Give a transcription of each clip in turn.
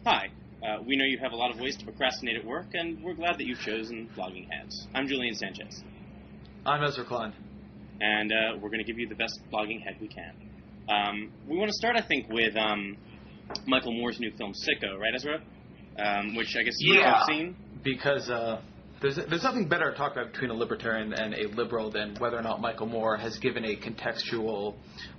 Hi. We know you have a lot of ways to procrastinate at work, and we're glad that you've chosen Blogging Heads. I'm Julian Sanchez. I'm Ezra Klein. And we're going to give you the best blogging head we can. We want to start, I think, with Michael Moore's new film, SiCKO, right, Ezra? Which I guess you have seen. Because there's nothing better to talk about between a libertarian and a liberal than whether or not Michael Moore has given a contextual,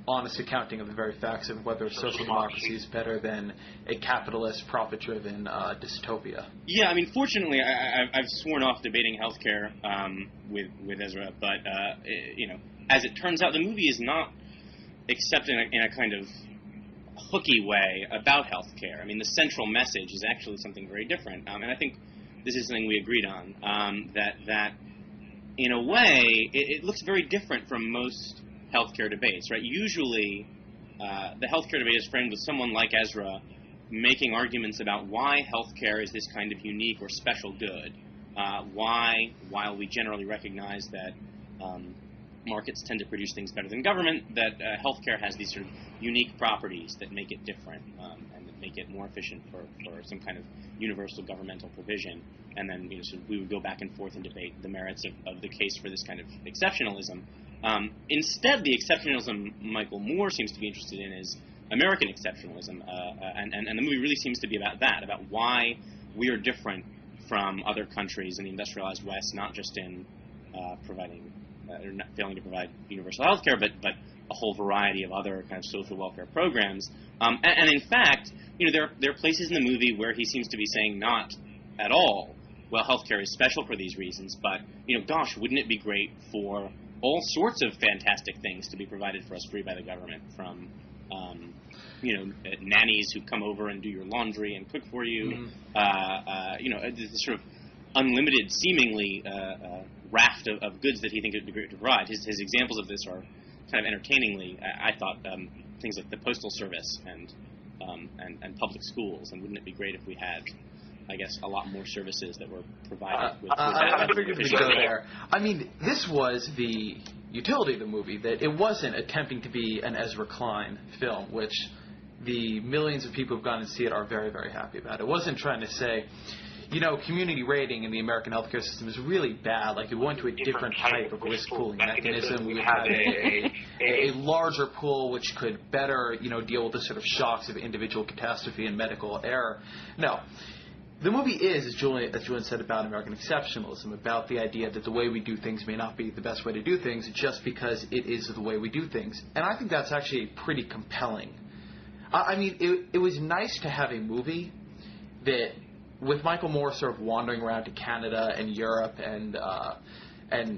honest accounting of the very facts of whether social democracy is better than a capitalist, profit-driven dystopia. Yeah, I mean, fortunately, I've sworn off debating healthcare with Ezra, but as it turns out, the movie is not except in a kind of hooky way about healthcare. I mean, the central message is actually something very different, and I think this is something we agreed on, that in a way, it looks very different from most healthcare debates, right? Usually, the healthcare debate is framed with someone like Ezra making arguments about why healthcare is this kind of unique or special good, why, while we generally recognize that markets tend to produce things better than government, that healthcare has these sort of unique properties that make it different and that make it more efficient for some kind of universal governmental provision. And then so we would go back and forth and debate the merits of the case for this kind of exceptionalism. Instead, the exceptionalism Michael Moore seems to be interested in is American exceptionalism, and the movie really seems to be about that, about why we are different from other countries in the industrialized West, not just in providing or not failing to provide universal health care, but a whole variety of other kind of social welfare programs. And in fact, there are places in the movie where he seems to be saying not at all, well, healthcare is special for these reasons, but, gosh, wouldn't it be great for all sorts of fantastic things to be provided for us free by the government, from, nannies who come over and do your laundry and cook for you, this sort of unlimited, seemingly, raft of goods that he thinks it would be great to provide. His examples of this are kind of entertainingly, I thought, things like the postal service and public schools. And wouldn't it be great if we had, I guess, a lot more services that were provided with I figured we'd go there. I mean, this was the utility of the movie, that it wasn't attempting to be an Ezra Klein film, which the millions of people who've gone and see it are very, very happy about. It wasn't trying to say, community rating in the American healthcare system is really bad. Like, we went to a different type of risk pooling mechanism. We would have a larger pool which could better, deal with the sort of shocks of individual catastrophe and medical error. No. The movie is, as Julian said, about American exceptionalism, about the idea that the way we do things may not be the best way to do things just because it is the way we do things. And I think that's actually pretty compelling. I mean, it was nice to have a movie that, with Michael Moore sort of wandering around to Canada and Europe and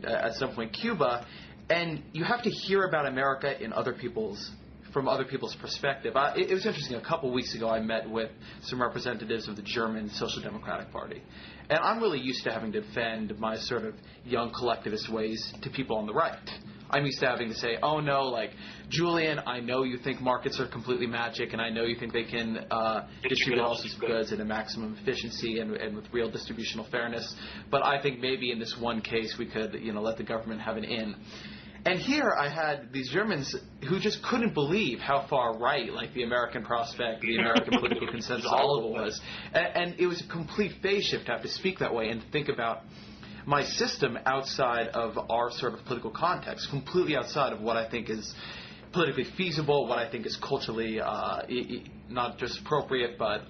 at some point Cuba, and you have to hear about America from other people's perspective. It was interesting. A couple of weeks ago, I met with some representatives of the German Social Democratic Party, and I'm really used to having to defend my sort of young collectivist ways to people on the right. I'm used to having to say, oh no, like, Julian, I know you think markets are completely magic, and I know you think they can distribute all sorts of goods at a maximum efficiency and with real distributional fairness, but I think maybe in this one case we could, let the government have an in. And here I had these Germans who just couldn't believe how far right, like, the American prospect, the American political consensus, all of it was. And it was a complete phase shift to have to speak that way and think about my system outside of our sort of political context, completely outside of what I think is politically feasible, what I think is culturally not just appropriate, but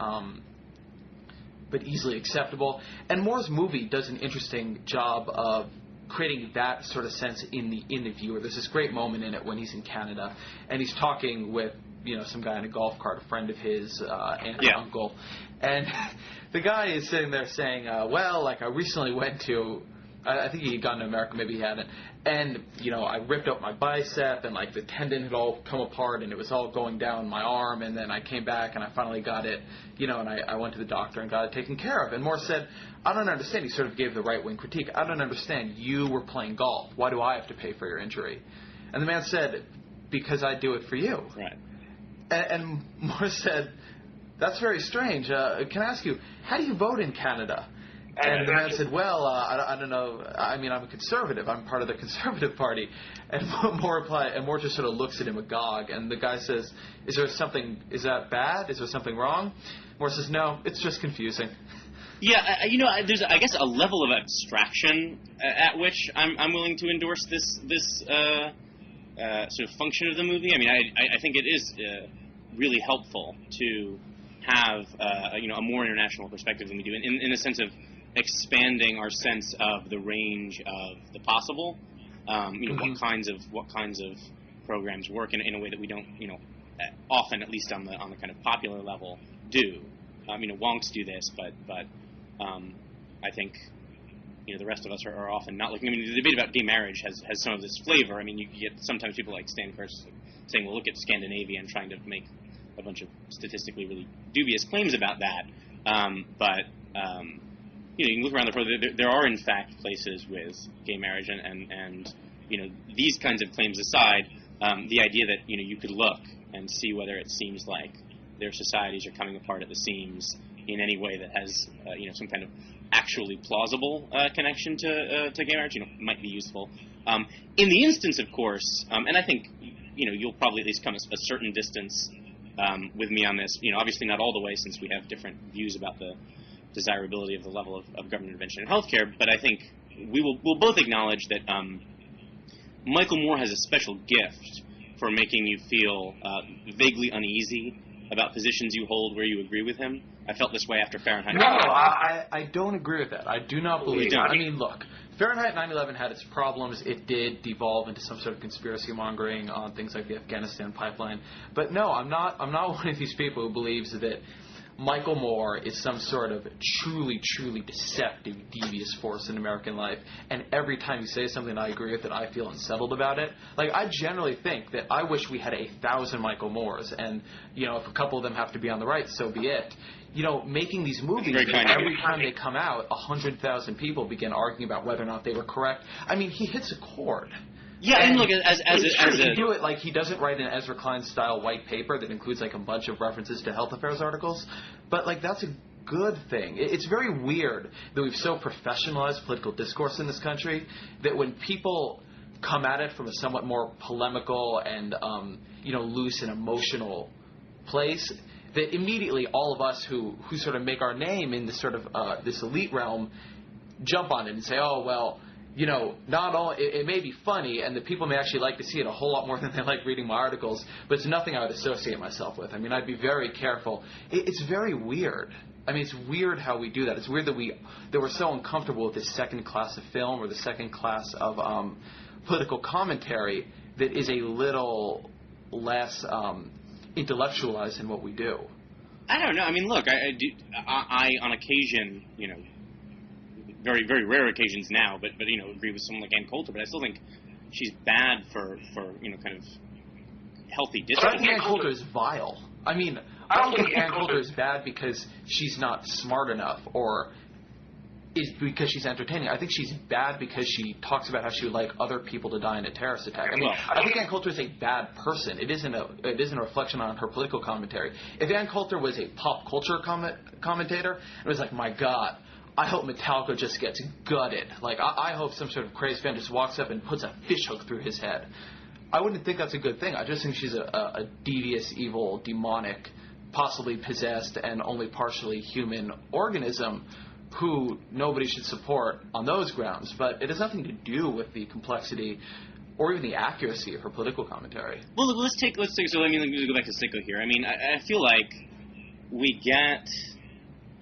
easily acceptable. And Moore's movie does an interesting job of creating that sort of sense in the viewer. There's this great moment in it when he's in Canada and he's talking with some guy in a golf cart, a friend of his, and his uncle, and the guy is sitting there saying, I recently went to, I think he had gone to America, maybe he hadn't, and I ripped up my bicep and like the tendon had all come apart and it was all going down my arm, and then I came back and I finally got it, and I went to the doctor and got it taken care of. And Moore said, I don't understand. He sort of gave the right-wing critique. I don't understand. You were playing golf. Why do I have to pay for your injury? And the man said, because I do it for you. Right. And Moore said, that's very strange. Can I ask you, how do you vote in Canada? And the man said, well, I don't know. I mean, I'm a conservative. I'm part of the Conservative Party. And Moore just sort of looks at him agog. And the guy says, is that bad? Is there something wrong? Moore says, no, it's just confusing. Yeah, there's, I guess, a level of abstraction at which I'm willing to endorse this sort of function of the movie. I mean, I think it is really helpful to have a more international perspective than we do, in the sense of expanding our sense of the range of the possible. What kinds of programs work in a way that we don't, often, at least on the kind of popular level, do. Wonks do this, but I think the rest of us are often not looking. I mean, the debate about gay marriage has some of this flavor. I mean, you get sometimes people like Stan Kurz saying, well, look at Scandinavia, and trying to make a bunch of statistically really dubious claims about that. You can look around the world. There are, in fact, places with gay marriage, and these kinds of claims aside, the idea that you could look and see whether it seems like their societies are coming apart at the seams in any way that has some kind of actually plausible connection to gay marriage, might be useful. In the instance, of course, and I think you'll probably at least come a certain distance with me on this. Obviously not all the way, since we have different views about the desirability of the level of government intervention in healthcare. But I think we'll both acknowledge that Michael Moore has a special gift for making you feel vaguely uneasy about positions you hold where you agree with him. I felt this way after Fahrenheit. No, I don't agree with that. I do not believe it. I mean, look, Fahrenheit 9/11 had its problems. It did devolve into some sort of conspiracy mongering on things like the Afghanistan pipeline. But no, I'm not one of these people who believes that Michael Moore is some sort of truly, truly deceptive, devious force in American life, and every time you say something I agree with it, I feel unsettled about it. Like, I generally think that I wish we had 1,000 Michael Moores, and, if a couple of them have to be on the right, so be it. Making these movies, every time they come out, 100,000 people begin arguing about whether or not they were correct. I mean, he hits a chord. Yeah, and look, as he do it like he doesn't write an Ezra Klein style white paper that includes like a bunch of references to health affairs articles, but like that's a good thing. It's very weird that we've so professionalized political discourse in this country that when people come at it from a somewhat more polemical and loose and emotional place, that immediately all of us who sort of make our name in this sort of this elite realm jump on it and say, oh well, not all. It may be funny, and the people may actually like to see it a whole lot more than they like reading my articles, but it's nothing I would associate myself with. I mean, I'd be very careful. It's very weird. I mean, it's weird how we do that. It's weird that we're so uncomfortable with this second class of film or the second class of political commentary that is a little less intellectualized in what we do. I don't know. I mean, look, I on occasion, very, very rare occasions now, but agree with someone like Ann Coulter, but I still think she's bad for kind of healthy discourse. But I think Ann Coulter is vile. I mean, I don't think Ann Coulter is bad because she's not smart enough or is because she's entertaining. I think she's bad because she talks about how she would like other people to die in a terrorist attack. I mean, I think Ann Coulter is a bad person. It isn't a reflection on her political commentary. If Ann Coulter was a pop culture commentator, it was like, my God, I hope Metallica just gets gutted. Like, I hope some sort of crazy fan just walks up and puts a fish hook through his head. I wouldn't think that's a good thing. I just think she's a devious, evil, demonic, possibly possessed, and only partially human organism who nobody should support on those grounds. But it has nothing to do with the complexity or even the accuracy of her political commentary. Well, let's take. So let me go back to SiCKO here. I mean, I feel like we get.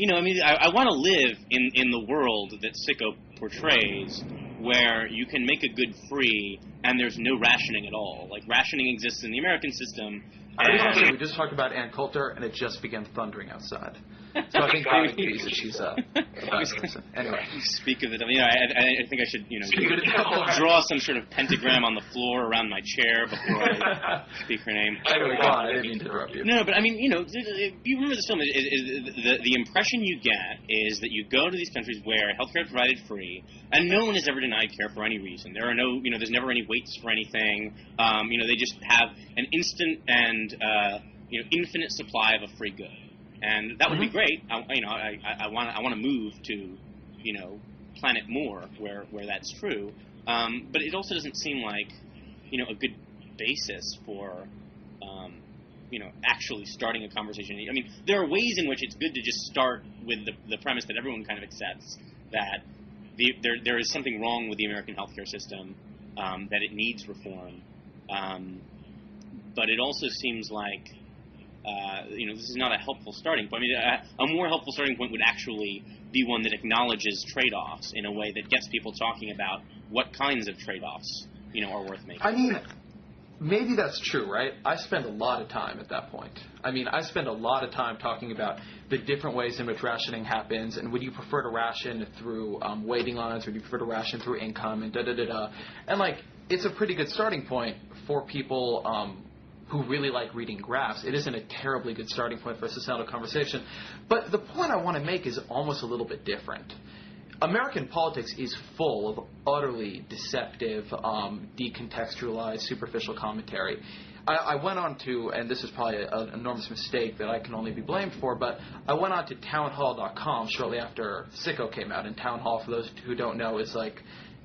I want to live in the world that SiCKO portrays, where you can make a good free and there's no rationing at all. Like, rationing exists in the American system. We just talked about Ann Coulter, and it just began thundering outside. So I think that agrees that she's a bad person. Anyway. Speak of the devil. I think I should, draw some sort of pentagram on the floor around my chair before I speak her name. Anyway, go on. I didn't mean to interrupt you. No, but I mean, you remember this film, the impression you get is that you go to these countries where healthcare is provided free, and no one is ever denied care for any reason. There are no, there's never any waits for anything. They just have an instant and, infinite supply of a free good. And that would be great. I want to move to Planet More, where that's true. But it also doesn't seem like, a good basis for, actually starting a conversation. I mean, there are ways in which it's good to just start with the premise that everyone kind of accepts that there is something wrong with the American healthcare system, that it needs reform. But it also seems like, this is not a helpful starting point. I mean, a more helpful starting point would actually be one that acknowledges trade-offs in a way that gets people talking about what kinds of trade-offs, are worth making. I mean, maybe that's true, right? I spend a lot of time at that point. I mean, I spend a lot of time talking about the different ways in which rationing happens, and would you prefer to ration through waiting lines, or do you prefer to ration through income, and da-da-da-da. And, it's a pretty good starting point for people who really like reading graphs. It isn't a terribly good starting point for a societal conversation. But the point I want to make is almost a little bit different. American politics is full of utterly deceptive, decontextualized, superficial commentary. I went on to, and this is probably an enormous mistake that I can only be blamed for, but I went on to townhall.com shortly after SiCKO came out. And Town Hall, for those who don't know, is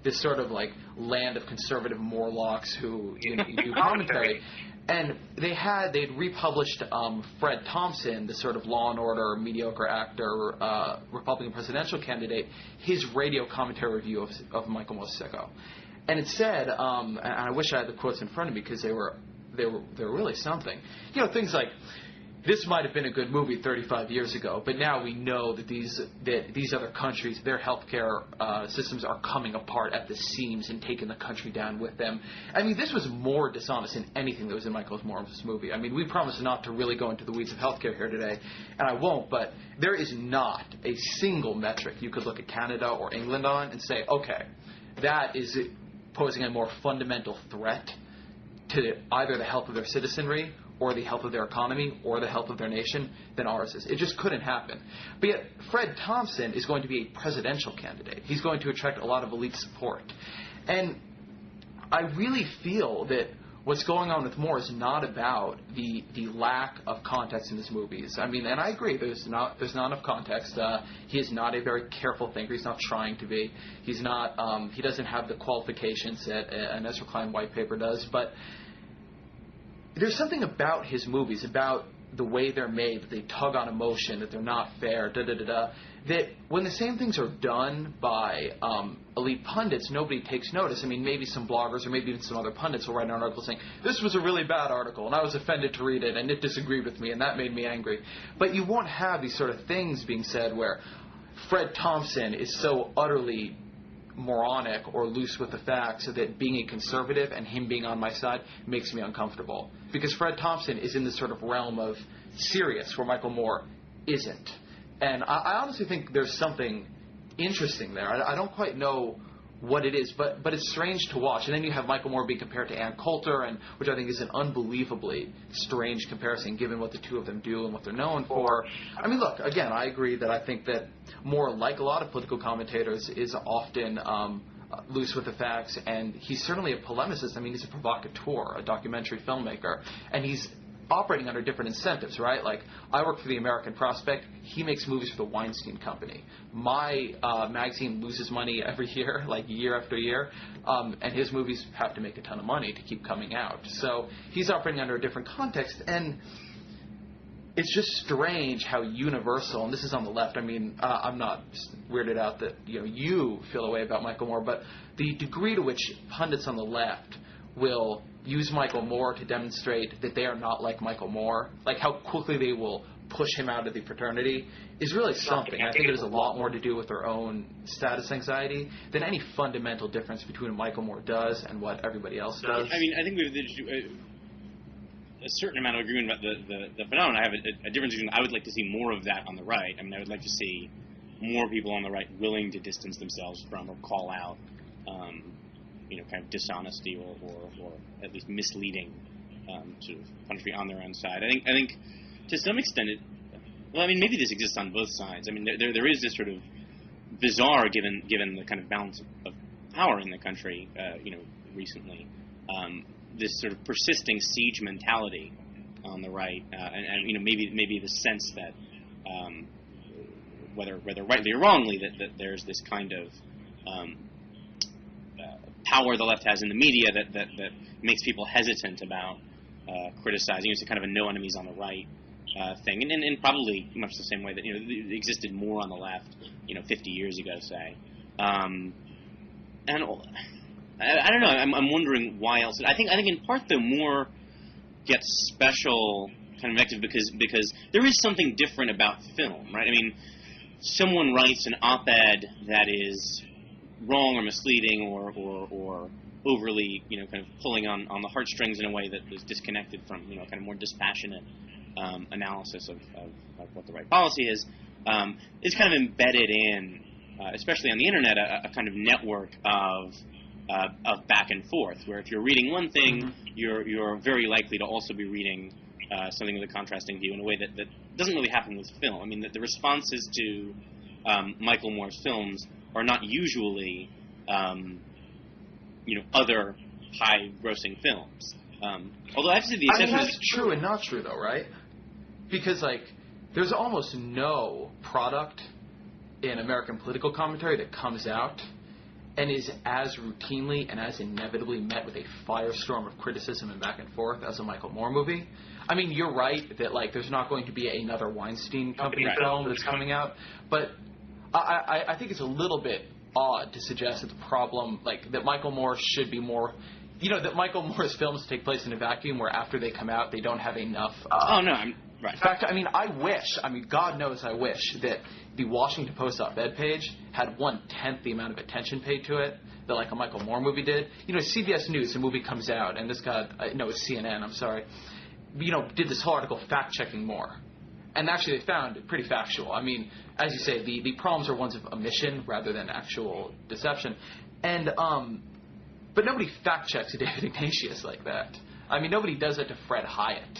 this sort of land of conservative Morlocks who do commentary. And they'd republished Fred Thompson, the sort of Law and Order mediocre actor, Republican presidential candidate, his radio commentary review of Michael Moore's SiCKO. And it said, and I wish I had the quotes in front of me because they were really something. Things like, this might have been a good movie 35 years ago, but now we know that these other countries, their healthcare systems are coming apart at the seams and taking the country down with them. I mean, this was more dishonest than anything that was in Michael Moore's movie. I mean, we promised not to really go into the weeds of healthcare here today, and I won't, but there is not a single metric you could look at Canada or England on and say, okay, that is posing a more fundamental threat to either the health of their citizenry or the health of their economy, or the health of their nation, than ours is. It just couldn't happen. But yet, Fred Thompson is going to be a presidential candidate. He's going to attract a lot of elite support. And I really feel that what's going on with Moore is not about the lack of context in his movies. I mean, and I agree, there's not enough context. He is not a very careful thinker. He's not trying to be. He's not. He doesn't have the qualifications that an Ezra Klein white paper does. But there's something about his movies, about the way they're made, that they tug on emotion, that they're not fair, that when the same things are done by elite pundits, nobody takes notice. I mean, maybe some bloggers or maybe even some other pundits will write an article saying, this was a really bad article, and I was offended to read it, and it disagreed with me, and that made me angry. But you won't have these sort of things being said where Fred Thompson is so utterly moronic or loose with the facts that being a conservative and him being on my side makes me uncomfortable. Because Fred Thompson is in this sort of realm of serious where Michael Moore isn't. And I honestly think there's something interesting there. I don't quite know what it is, but it's strange to watch. And then you have Michael Moore being compared to Ann Coulter, which I think is an unbelievably strange comparison given what the two of them do and what they're known for. I mean, look, again, I agree that I think that Moore, like a lot of political commentators, is often loose with the facts, and he's certainly a polemicist. I mean, he's a provocateur, a documentary filmmaker, and he's operating under different incentives, right? Like, I work for the American Prospect. He makes movies for the Weinstein Company. My magazine loses money every year, like year after year, and his movies have to make a ton of money to keep coming out. So he's operating under a different context, and it's just strange how universal, and this is on the left, I mean, I'm not weirded out that you feel a way about Michael Moore, but the degree to which pundits on the left will use Michael Moore to demonstrate that they are not like Michael Moore, like how quickly they will push him out of the fraternity, is really something. I think it has a lot more to do with their own status anxiety than any fundamental difference between what Michael Moore does and what everybody else does. I mean, I think we have a certain amount of agreement about the phenomenon. I have a difference between, I would like to see more of that on the right. I mean, I would like to see more people on the right willing to distance themselves from or call out kind of dishonesty or at least misleading sort of country on their own side. I think to some extent maybe this exists on both sides. I mean, there is this sort of bizarre, given the kind of balance of power in the country, recently, this sort of persisting siege mentality on the right, and maybe the sense that whether rightly or wrongly, that there's this kind of power the left has in the media that makes people hesitant about criticizing. It's a kind of a no enemies on the right thing, and probably much the same way that it existed more on the left 50 years ago, say. And I don't know. I'm wondering why else. I think in part though more gets special kind of active because there is something different about film, right? I mean, someone writes an op-ed that is wrong or misleading or overly kind of pulling on the heartstrings in a way that is disconnected from kind of more dispassionate analysis of what the right policy is kind of embedded in, especially on the internet, a kind of network of back and forth, where if you're reading one thing, you're very likely to also be reading something with a contrasting view in a way that doesn't really happen with film. I mean, the responses to Michael Moore's films are not usually other high-grossing films. Although I have to say the exception that's true and not true, though, right? Because there's almost no product in American political commentary that comes out and is as routinely and as inevitably met with a firestorm of criticism and back and forth as a Michael Moore movie. I mean, you're right that there's not going to be another Weinstein Company film that's coming out, but I think it's a little bit odd to suggest that the problem, that Michael Moore should be more, that Michael Moore's films take place in a vacuum where after they come out they don't have enough. Right. In fact, God knows I wish that the Washington Post op-ed page had 1/10 the amount of attention paid to it that a Michael Moore movie did. CBS News, a movie comes out, and this guy, it's CNN, I'm sorry, did this whole article fact-checking Moore. And actually they found it pretty factual. I mean, as you say, the problems are ones of omission rather than actual deception. And, but nobody fact-checks David Ignatius like that. I mean, nobody does it to Fred Hyatt.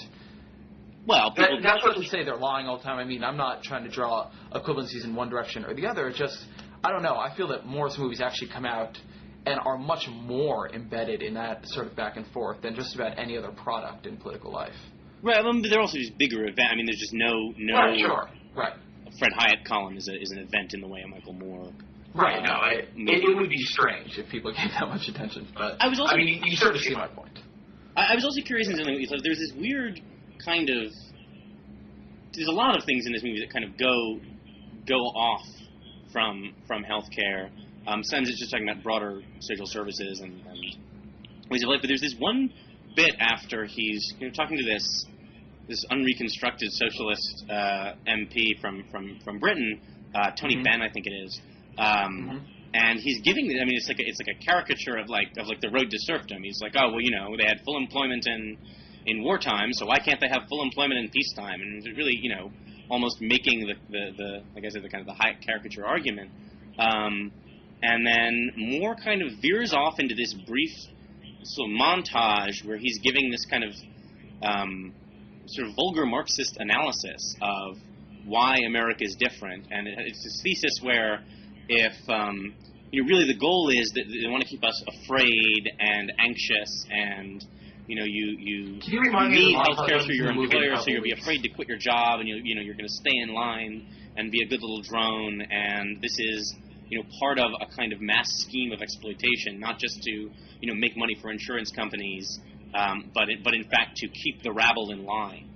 Well, that's what they say they're lying all the time. I mean, I'm not trying to draw equivalencies in one direction or the other. It's just, I don't know. I feel that Moore's movies actually come out and are much more embedded in that sort of back and forth than just about any other product in political life. Right, but they're also just bigger events. I mean, there's just no. Right, sure. Right. Fred Hyatt column is an event in the way of Michael Moore. Right. No, it would be strange if people gave that much attention. But you sort of see my point. I was also curious in something. There's this weird kind of. There's a lot of things in this movie that kind of go off from healthcare. Sometimes it's just talking about broader social services and ways of life. But there's this one bit after he's talking to this unreconstructed socialist MP from Britain, Tony Benn, I think it is, and he's giving it. I mean, it's like a caricature of the road to serfdom. He's like, oh well, they had full employment in wartime, so why can't they have full employment in peacetime? And it's really almost making the like I said, the kind of the Hayek caricature argument, and then Moore kind of veers off into this brief sort of montage where he's giving this kind of sort of vulgar Marxist analysis of why America is different, and it's this thesis where if really the goal is that they want to keep us afraid and anxious, and you need healthcare through your employer, so you'll be afraid to quit your job, and you're going to stay in line and be a good little drone, and this is part of a kind of mass scheme of exploitation, not just to make money for insurance companies, but in fact to keep the rabble in line.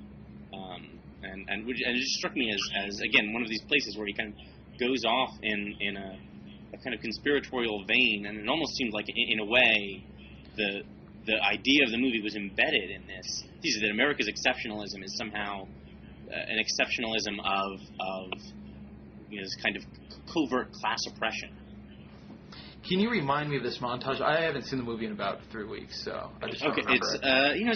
And it just struck me as again one of these places where he kind of goes off in a kind of conspiratorial vein, and it almost seemed like in a way the idea of the movie was embedded in this. That America's exceptionalism is somehow an exceptionalism of this kind of covert class oppression. Can you remind me of this montage? I haven't seen the movie in about 3 weeks, so I just don't remember it's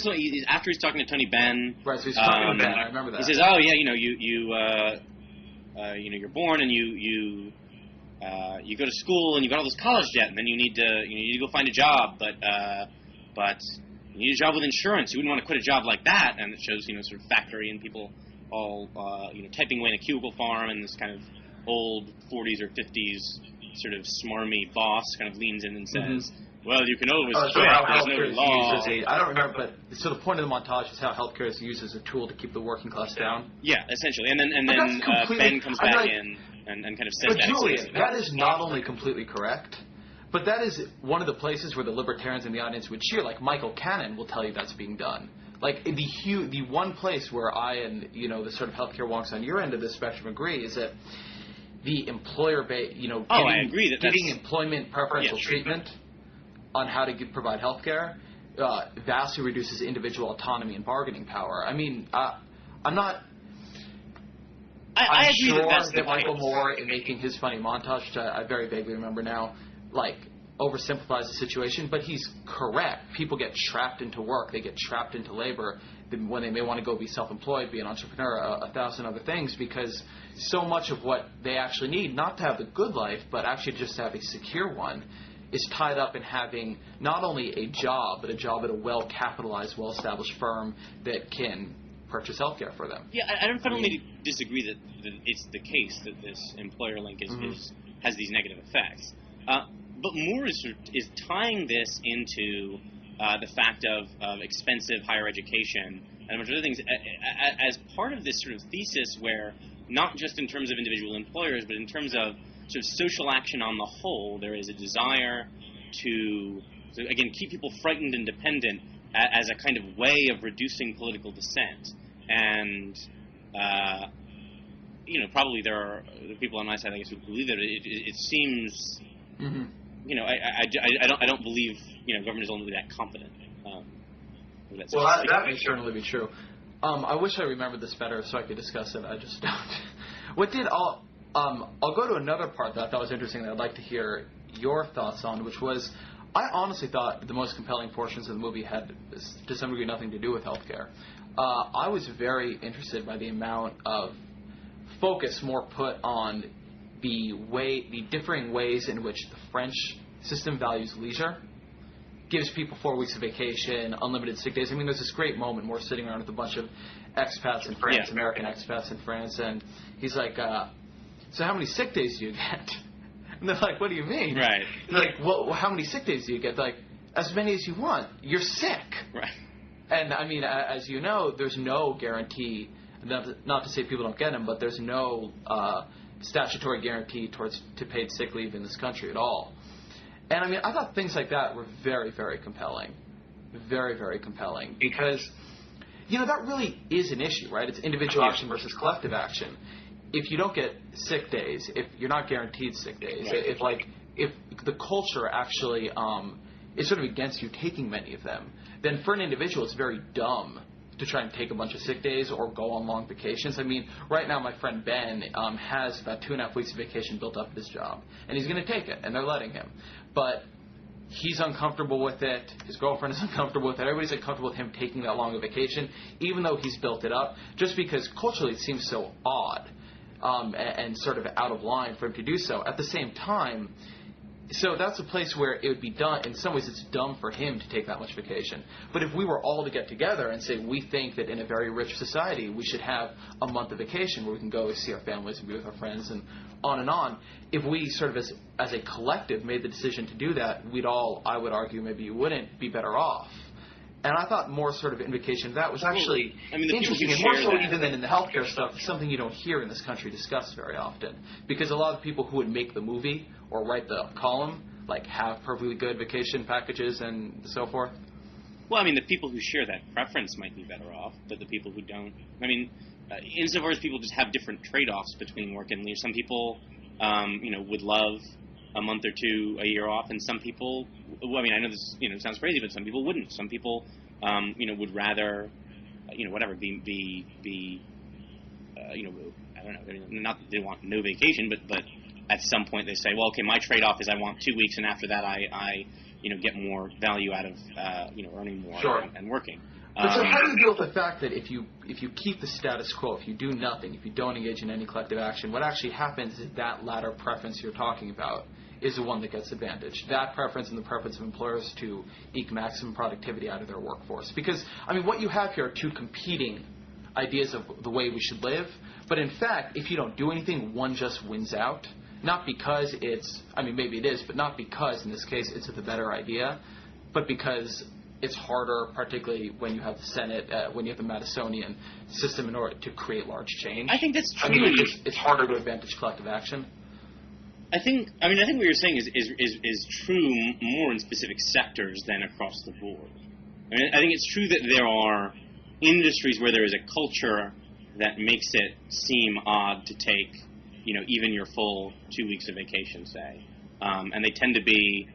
so after he's talking to Tony Benn. Right, so he's talking to Ben. I remember that. He says, "Oh yeah, you're born and you go to school and you got all this college debt, and then you need to go find a job, but you need a job with insurance. You wouldn't want to quit a job like that." And it shows sort of factory and people all typing away in a cubicle farm, and this kind of old 40s or 50s sort of smarmy boss kind of leans in and says, well, you can always quit, there's no law. I don't remember, but so the point of the montage is how healthcare is used as a tool to keep the working class down? Yeah, essentially. And then Ben comes back in. and kind of says but that. Julian, that is not only completely correct, but that is one of the places where the libertarians in the audience would cheer. Like Michael Cannon will tell you that's being done. Like the one place where I and the sort of healthcare wonks on your end of the spectrum agree is that the employer I agree giving employment preferential treatment on how to provide healthcare vastly reduces individual autonomy and bargaining power. I mean, I'm not. I agree sure that Michael Moore, in making his funny montage, which I very vaguely remember now, like oversimplifies the situation, but he's correct. People get trapped into work. They get trapped into labor when they may want to go be self-employed, be an entrepreneur, 1,000 other things, because so much of what they actually need, not to have the good life, but actually just to have a secure one, is tied up in having not only a job, but a job at a well-capitalized, well-established firm that can purchase health care for them. Yeah, I don't fundamentally disagree that it's the case that this employer link has these negative effects. But Moore is tying this into the fact of expensive higher education and a bunch of other things as part of this sort of thesis where not just in terms of individual employers, but in terms of sort of social action on the whole, there is a desire to again, keep people frightened and dependent as a kind of way of reducing political dissent. And, probably there are people on my side, I guess, who believe that it seems, I don't believe, government is only that competent. That may certainly be true. I wish I remembered this better so I could discuss it. I just don't. I'll go to another part that I thought was interesting that I'd like to hear your thoughts on, which was, I honestly thought the most compelling portions of the movie had, to some degree, nothing to do with healthcare. I was very interested by the amount of focus more put on the differing ways in which the French system values leisure, gives people 4 weeks of vacation, unlimited sick days. I mean, there's this great moment where we're sitting around with a bunch of expats in France, American expats in France, and he's like, so how many sick days do you get? And they're like, what do you mean? Right. They're like, well, how many sick days do you get? They're like, as many as you want. You're sick. Right. And, I mean, as you know, there's no guarantee, not to say people don't get them, but there's no statutory guarantee to paid sick leave in this country at all. And, I mean, I thought things like that were very, very compelling. Very, very compelling. Because, that really is an issue, right? It's individual action versus collective action. If you don't get sick days, if you're not guaranteed sick days, if the culture actually is sort of against you taking many of them, then for an individual it's very dumb to try and take a bunch of sick days or go on long vacations. I mean, right now my friend Ben has about 2.5 weeks of vacation built up at his job, and he's going to take it, and they're letting him. But he's uncomfortable with it. His girlfriend is uncomfortable with it. Everybody's uncomfortable with him taking that long a vacation, even though he's built it up, just because culturally it seems so odd. And sort of out of line for him to do so. At the same time, so that's a place where it would be done. In some ways, it's dumb for him to take that much vacation. But if we were all to get together and say we think that in a very rich society we should have a month of vacation where we can go see our families and be with our friends and on, if we sort of as a collective made the decision to do that, we'd all, I would argue, maybe you wouldn't be better off. And I thought more sort of indication of that was actually interesting, and more so even than in the healthcare stuff, something you don't hear in this country discussed very often. Because a lot of people who would make the movie or write the column, have perfectly good vacation packages and so forth. Well, I mean, the people who share that preference might be better off, but the people who don't, I mean, insofar as people just have different trade-offs between work and leave. Some people, would love a month or two a year off, and some people, well, I mean, I know this, sounds crazy, but some people wouldn't. Some people, would rather, whatever, be I don't know, not that they want no vacation, but at some point they say, well, okay, my trade-off is I want 2 weeks, and after that I get more value out of, earning more and working. But so how do you deal with the fact that if you keep the status quo, if you do nothing, if you don't engage in any collective action, what actually happens is that latter preference you're talking about is the one that gets advantaged. That preference and the preference of employers to eke maximum productivity out of their workforce. Because, I mean, what you have here are two competing ideas of the way we should live. But in fact, if you don't do anything, one just wins out. Not because it's, I mean, maybe it is, but not because, in this case, it's the better idea, but because it's harder, particularly when you have the Senate, when you have the Madisonian system in order to create large change. I think that's true. I mean, it's harder to advantage collective action. I think what you're saying is true more in specific sectors than across the board. I mean, I think it's true that there are industries where there is a culture that makes it seem odd to take, even your full 2 weeks of vacation, say, and they tend to be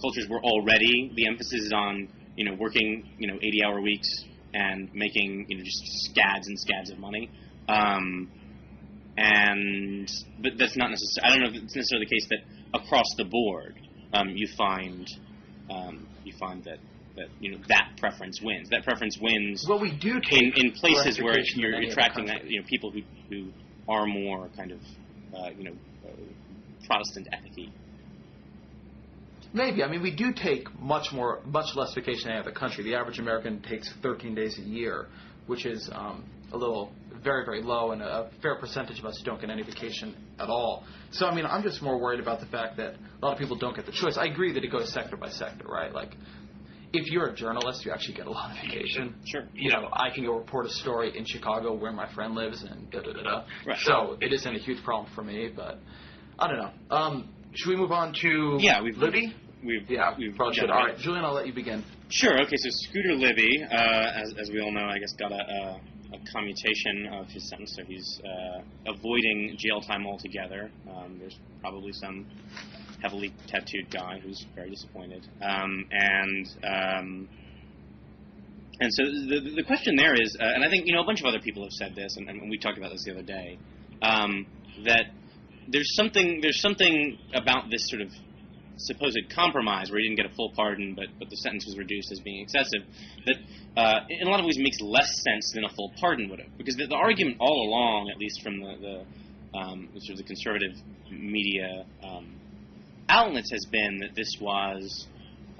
cultures where already the emphasis is on, working, 80-hour weeks and making, just scads and scads of money. But that's not necessarily. I don't know if it's necessarily the case that across the board you find that that preference wins. That preference wins. Well, we do take in places where you're attracting people who are more kind of Protestant ethic-y. Maybe. I mean, we do take much less vacation than any other country. The average American takes 13 days a year, which is very, very low, and a fair percentage of us don't get any vacation at all. So, I mean, I'm just more worried about the fact that a lot of people don't get the choice. I agree that it goes sector by sector, right? Like, if you're a journalist, you actually get a lot of vacation. Sure. I can go report a story in Chicago where my friend lives and da-da-da-da. Right. So it isn't a huge problem for me, but I don't know. Should we move on to Libby? We've probably should. All right, Julian, I'll let you begin. Sure. Okay, so Scooter Libby, as we all know, I guess got a commutation of his sentence, so he's avoiding jail time altogether. There's probably some heavily tattooed guy who's very disappointed, and so the question there is, and I think a bunch of other people have said this, and we talked about this the other day, that there's something about this sort of supposed compromise where he didn't get a full pardon, but the sentence was reduced as being excessive, that in a lot of ways makes less sense than a full pardon would have. Because the argument all along, at least from the sort of the conservative media outlets, has been that this was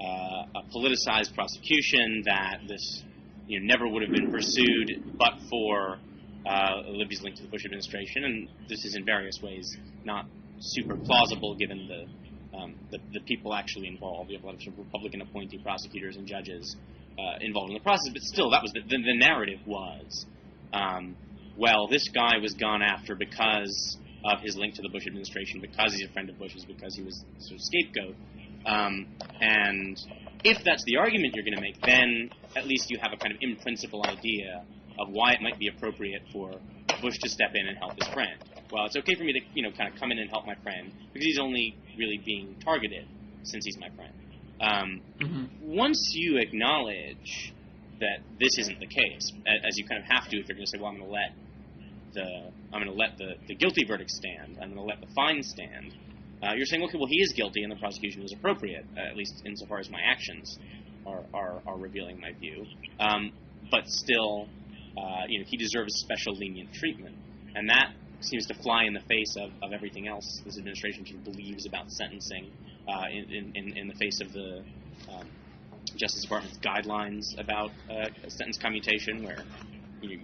a politicized prosecution, that this never would have been pursued but for Libby's link to the Bush administration, and this is in various ways not super plausible given the people actually involved. You have a lot of sort of Republican appointee prosecutors and judges involved in the process, but still, that was the narrative was, well, this guy was gone after because of his link to the Bush administration, because he's a friend of Bush's, because he was sort of scapegoat. And if that's the argument you're going to make, then at least you have a kind of in principle idea of why it might be appropriate for Bush to step in and help his friend. Well, it's okay for me to, kind of come in and help my friend because he's only really being targeted since he's my friend. Once you acknowledge that this isn't the case, as you kind of have to if you're going to say, well, I'm going to let the guilty verdict stand, I'm going to let the fine stand, you're saying, okay, well, he is guilty and the prosecution was appropriate, at least insofar as my actions are revealing my view. But still, he deserves special lenient treatment. And that seems to fly in the face of everything else this administration sort of believes about sentencing, in the face of the Justice Department's guidelines about sentence commutation, where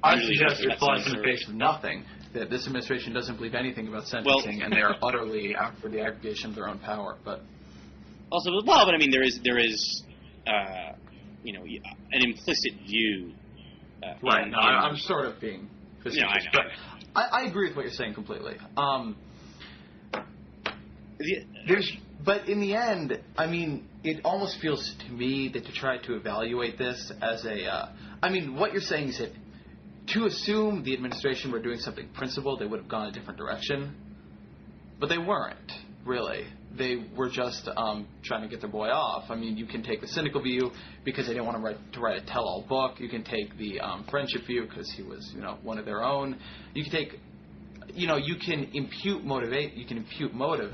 I suggest it flies in the face of nothing, that this administration doesn't believe anything about sentencing, and they are utterly out for the aggregation of their own power. But I mean, there is an implicit view. Right. I'm sort of being facetious, I know. But I agree with what you're saying completely. But in the end, I mean, it almost feels to me that to try to evaluate this as what you're saying is that to assume the administration were doing something principled, they would have gone a different direction. But they weren't, really. They were just trying to get their boy off. I mean, you can take the cynical view because they didn't want to write a tell-all book. You can take the friendship view because he was, one of their own. You can take, you can impute motive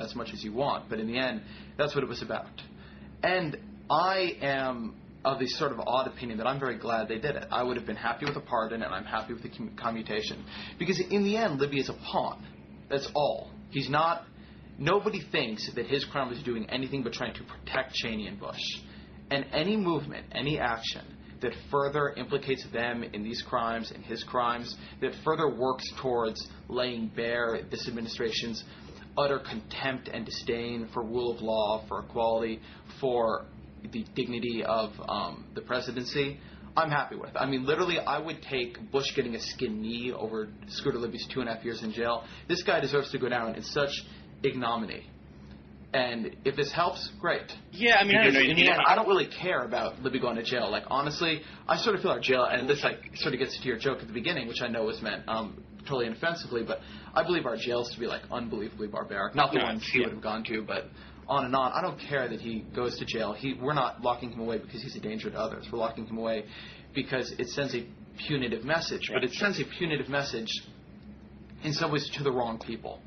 as much as you want, but in the end, that's what it was about. And I am of the sort of odd opinion that I'm very glad they did it. I would have been happy with a pardon, and I'm happy with the commutation. Because in the end, Libby is a pawn. That's all. He's not... Nobody thinks that his crime was doing anything but trying to protect Cheney and Bush. And any movement, any action that further implicates them in these crimes and his crimes, that further works towards laying bare this administration's utter contempt and disdain for rule of law, for equality, for the dignity of the presidency, I'm happy with. I mean, literally, I would take Bush getting a skin knee over Scooter Libby's 2.5 years in jail. This guy deserves to go down in such ignominy. And if this helps, great. Yeah, I mean, because I don't know. I don't really care about Libby going to jail. Like, honestly, I sort of feel our jail, and this like sort of gets to your joke at the beginning, which I know was meant totally inoffensively, but I believe our jails to be like unbelievably barbaric. Not the ones he would have gone to, but on and on. I don't care that he goes to jail. We're not locking him away because he's a danger to others. We're locking him away because it sends a punitive message. But it sends a punitive message in some ways to the wrong people.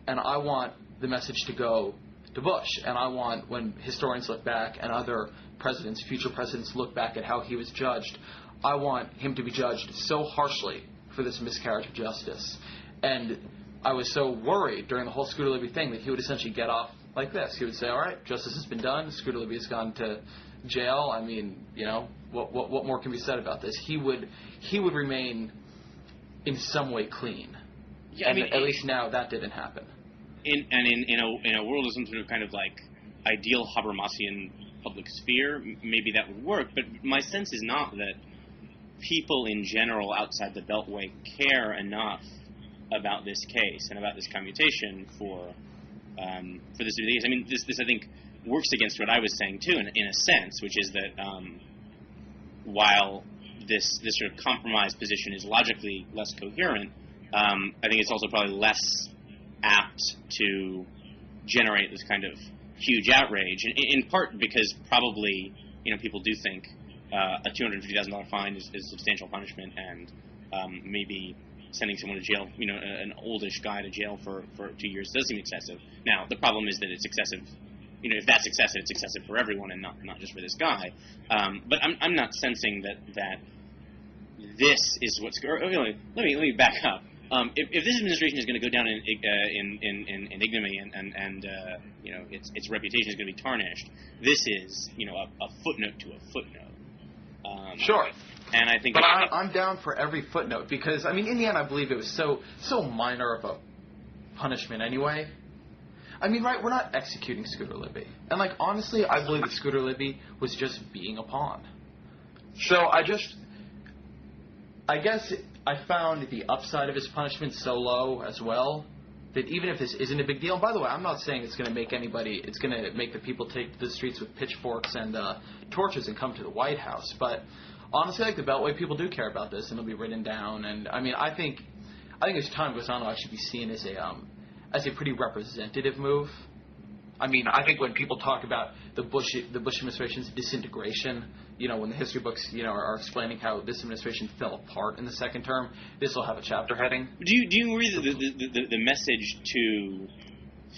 And I want the message to go to Bush. And I want, when historians look back and other presidents, future presidents, look back at how he was judged, I want him to be judged so harshly for this miscarriage of justice. And I was so worried during the whole Scooter Libby thing that he would essentially get off like this. He would say, all right, justice has been done. Scooter Libby has gone to jail. I mean, you know, what more can be said about this? He would remain in some way clean. Yeah, I mean, at least now that didn't happen. In a world of some sort of kind of like ideal Habermasian public sphere, maybe that would work. But my sense is not that people in general outside the Beltway care enough about this case and about this commutation for this to be the case. I mean, this I think works against what I was saying too, in a sense, which is that while this sort of compromise position is logically less coherent, I think it's also probably less apt to generate this kind of huge outrage, and in part because probably people do think a $250,000 fine is substantial punishment, and maybe sending someone to jail, an oldish guy to jail for 2 years does seem excessive. Now, the problem is that it's excessive. If that's excessive, it's excessive for everyone and not just for this guy. But I'm not sensing that this is what's. Let me back up. If this administration is going to go down in ignominy and its reputation is going to be tarnished, this is a footnote to a footnote. Sure. And I think, but I'm down for every footnote because in the end, I believe it was so minor of a punishment anyway. I mean, right? We're not executing Scooter Libby, and honestly, I believe that Scooter Libby was just being a pawn. So I guess I found the upside of his punishment so low as well that even if this isn't a big deal, and by the way, I'm not saying it's going to make the people take to the streets with pitchforks and torches and come to the White House, but honestly, the Beltway people do care about this, and it'll be written down. And I think as time goes on, it'll actually be seen as a pretty representative move. I think when people talk about the Bush administration's disintegration, when the history books, are explaining how this administration fell apart in the second term, this will have a chapter heading. Do you worry that the message to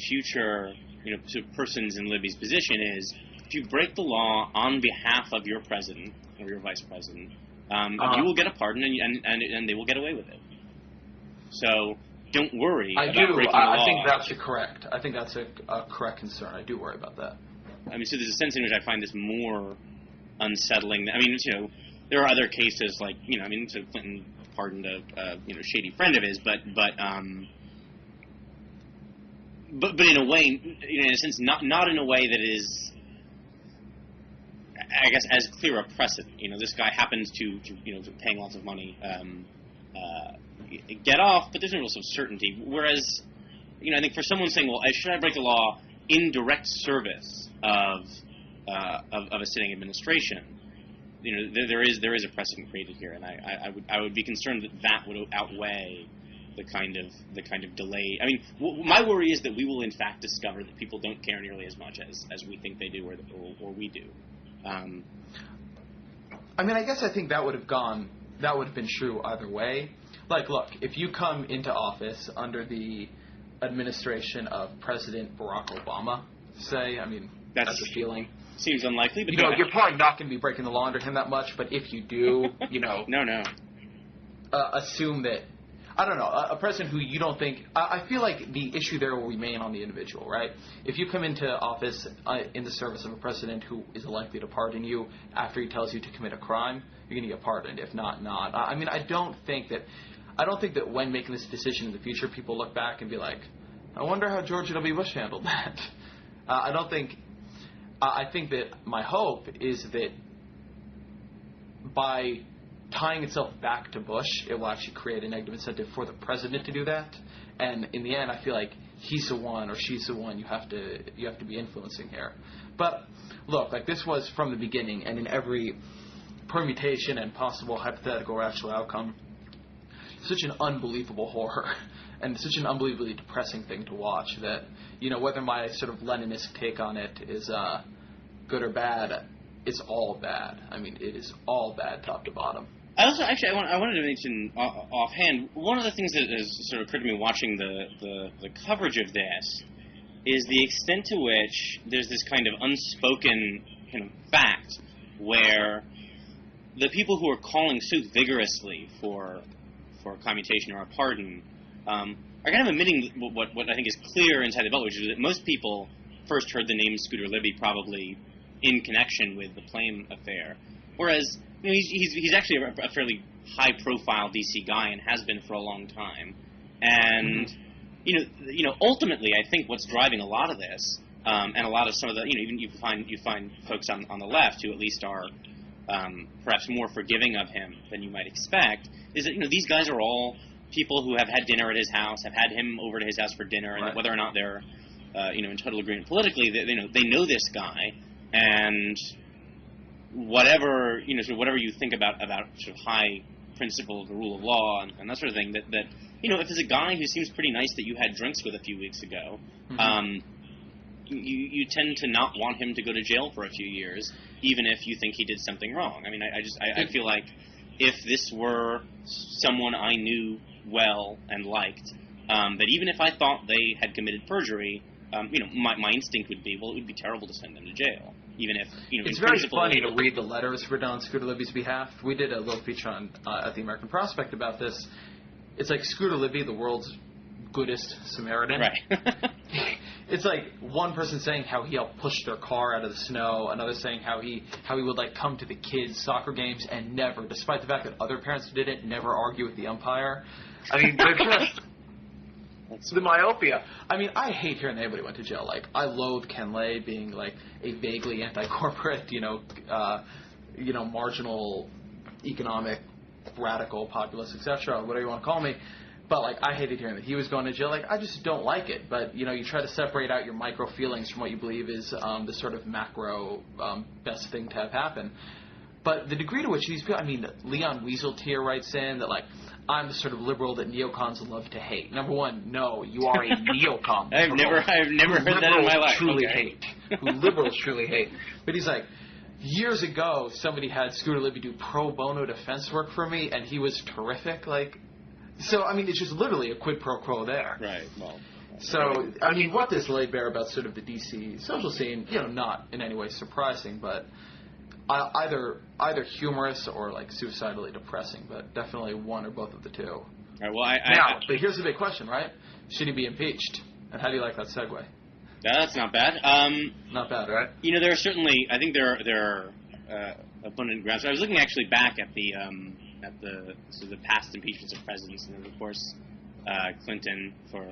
future, to persons in Libby's position is, if you break the law on behalf of your president or your vice president, you will get a pardon and they will get away with it. So don't worry about breaking the law. I think that's correct. I think that's a correct concern. I do worry about that. So there's a sense in which I find this more unsettling. There are other cases like, so Clinton pardoned a shady friend of his, but in a way, in a sense, not in a way that is, I guess, as clear a precedent. This guy happens to paying lots of money, get off, but there's no real sort of certainty. Whereas, I think for someone saying, well, should I break the law in direct service of a sitting administration, there is a precedent created here, and I would be concerned that would outweigh the kind of delay. My worry is that we will in fact discover that people don't care nearly as much as we think they do, or we do. I guess I think that would have been true either way. Look, if you come into office under the administration of President Barack Obama, say, that's a feeling. Seems unlikely, but you're probably not going to be breaking the law under him that much. But if you do, no. Assume that, I don't know, a president who you don't think. I feel like the issue there will remain on the individual, right? If you come into office in the service of a president who is likely to pardon you after he tells you to commit a crime, you're going to get pardoned. If not. I don't think that when making this decision in the future, people look back and be like, I wonder how George W. Bush handled that. I don't think I think that my hope is that by tying itself back to Bush, it will actually create a negative incentive for the president to do that. And in the end, I feel like he's the one or she's the one you have to be influencing here. But look, like this was from the beginning, and in every permutation and possible hypothetical or actual outcome, such an unbelievable horror and such an unbelievably depressing thing to watch that, you know, whether my sort of Leninist take on it is good or bad, it's all bad. I mean, it is all bad top to bottom. I wanted to mention offhand, one of the things that has sort of occurred to me watching the coverage of this is the extent to which there's this kind of unspoken kind of fact where the people who are calling suit vigorously for a commutation or a pardon are kind of admitting what I think is clear inside the belt, which is that most people first heard the name Scooter Libby probably in connection with the Plame affair, whereas you know, he's actually a fairly high-profile DC guy and has been for a long time, and you know, ultimately, I think what's driving a lot of this, and a lot of some of the, you know, even you find folks on the left who at least are perhaps more forgiving of him than you might expect, is that, you know, these guys are all people who have had dinner at his house, have had him over to his house for dinner, and whether or not they're you know, in total agreement politically, they know this guy, and whatever, you know, sort of whatever you think about sort of high principle of the rule of law and that sort of thing, that you know, if there's a guy who seems pretty nice that you had drinks with a few weeks ago, you tend to not want him to go to jail for a few years, even if you think he did something wrong. I mean, I feel like if this were someone I knew well and liked, that even if I thought they had committed perjury, you know, my instinct would be, well, it would be terrible to send them to jail, even if, you know, it's very funny to read the letters written on Scooter Libby's behalf. We did a little feature on at the American Prospect about this. It's like Scooter Libby, the world's goodest Samaritan. Right. It's like one person saying how he helped push their car out of the snow, another saying how he would like come to the kids' soccer games and never, despite the fact that other parents did it, never argue with the umpire. I mean, they're just the myopia. I mean, I hate hearing anybody went to jail. Like, I loathe Ken Lay being like a vaguely anti-corporate, you know, marginal economic radical populist, etc., whatever you want to call me. But, like, I hated hearing that he was going to jail. Like, I just don't like it. But, you know, you try to separate out your micro feelings from what you believe is the sort of macro best thing to have happen. But the degree to which these people, I mean, Leon Wieseltier writes in that, like, I'm the sort of liberal that neocons love to hate. Number one, no, you are a neocon. I've never heard that in my life. Truly hate. Who liberals truly hate. But he's like, years ago, somebody had Scooter Libby do pro bono defense work for me, and he was terrific. Like, so, I mean, it's just literally a quid pro quo there. Right, well. So, I mean, what this laid bare about sort of the D.C. social scene, you know, not in any way surprising, but either humorous or, like, suicidally depressing, but definitely one or both of the two. All right, well, but here's the big question, right? Should he be impeached? And how do you like that segue? That's not bad. Not bad, right? You know, there are certainly, I think there are abundant grounds. I was looking actually back at the past impeachments of presidents, and then, of course, Clinton for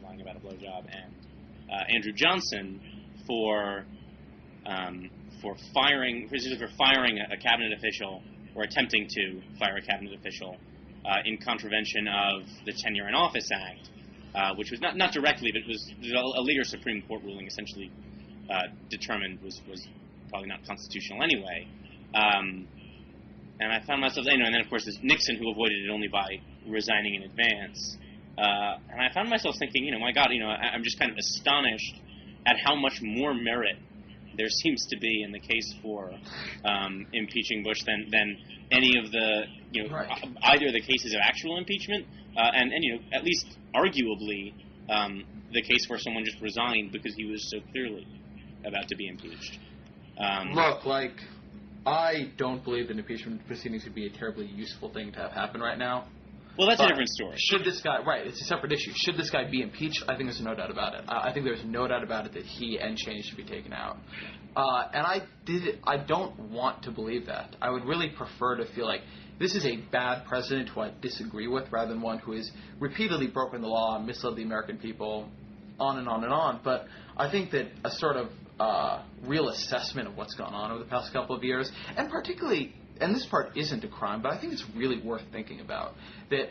lying about a blowjob, and Andrew Johnson for firing a cabinet official, or attempting to fire a cabinet official in contravention of the Tenure in Office Act, which was not directly, but was a later Supreme Court ruling essentially determined was probably not constitutional anyway. And I found myself, and then of course there's Nixon, who avoided it only by resigning in advance. And I found myself thinking, my God, I'm just kind of astonished at how much more merit there seems to be in the case for impeaching Bush than any of the, either the cases of actual impeachment and at least arguably the case where someone just resigned because he was so clearly about to be impeached. Look, I don't believe that impeachment proceedings would be a terribly useful thing to have happen right now. Well, that's a different story. Should this guy, it's a separate issue. Should this guy be impeached? I think there's no doubt about it. I think there's no doubt about it that he and Cheney should be taken out. And I don't want to believe that. I would really prefer to feel like this is a bad president who I disagree with rather than one who has repeatedly broken the law, misled the American people, on and on and on. But I think that a sort of real assessment of what's gone on over the past couple of years, and particularly, and this part isn't a crime, but I think it's really worth thinking about, that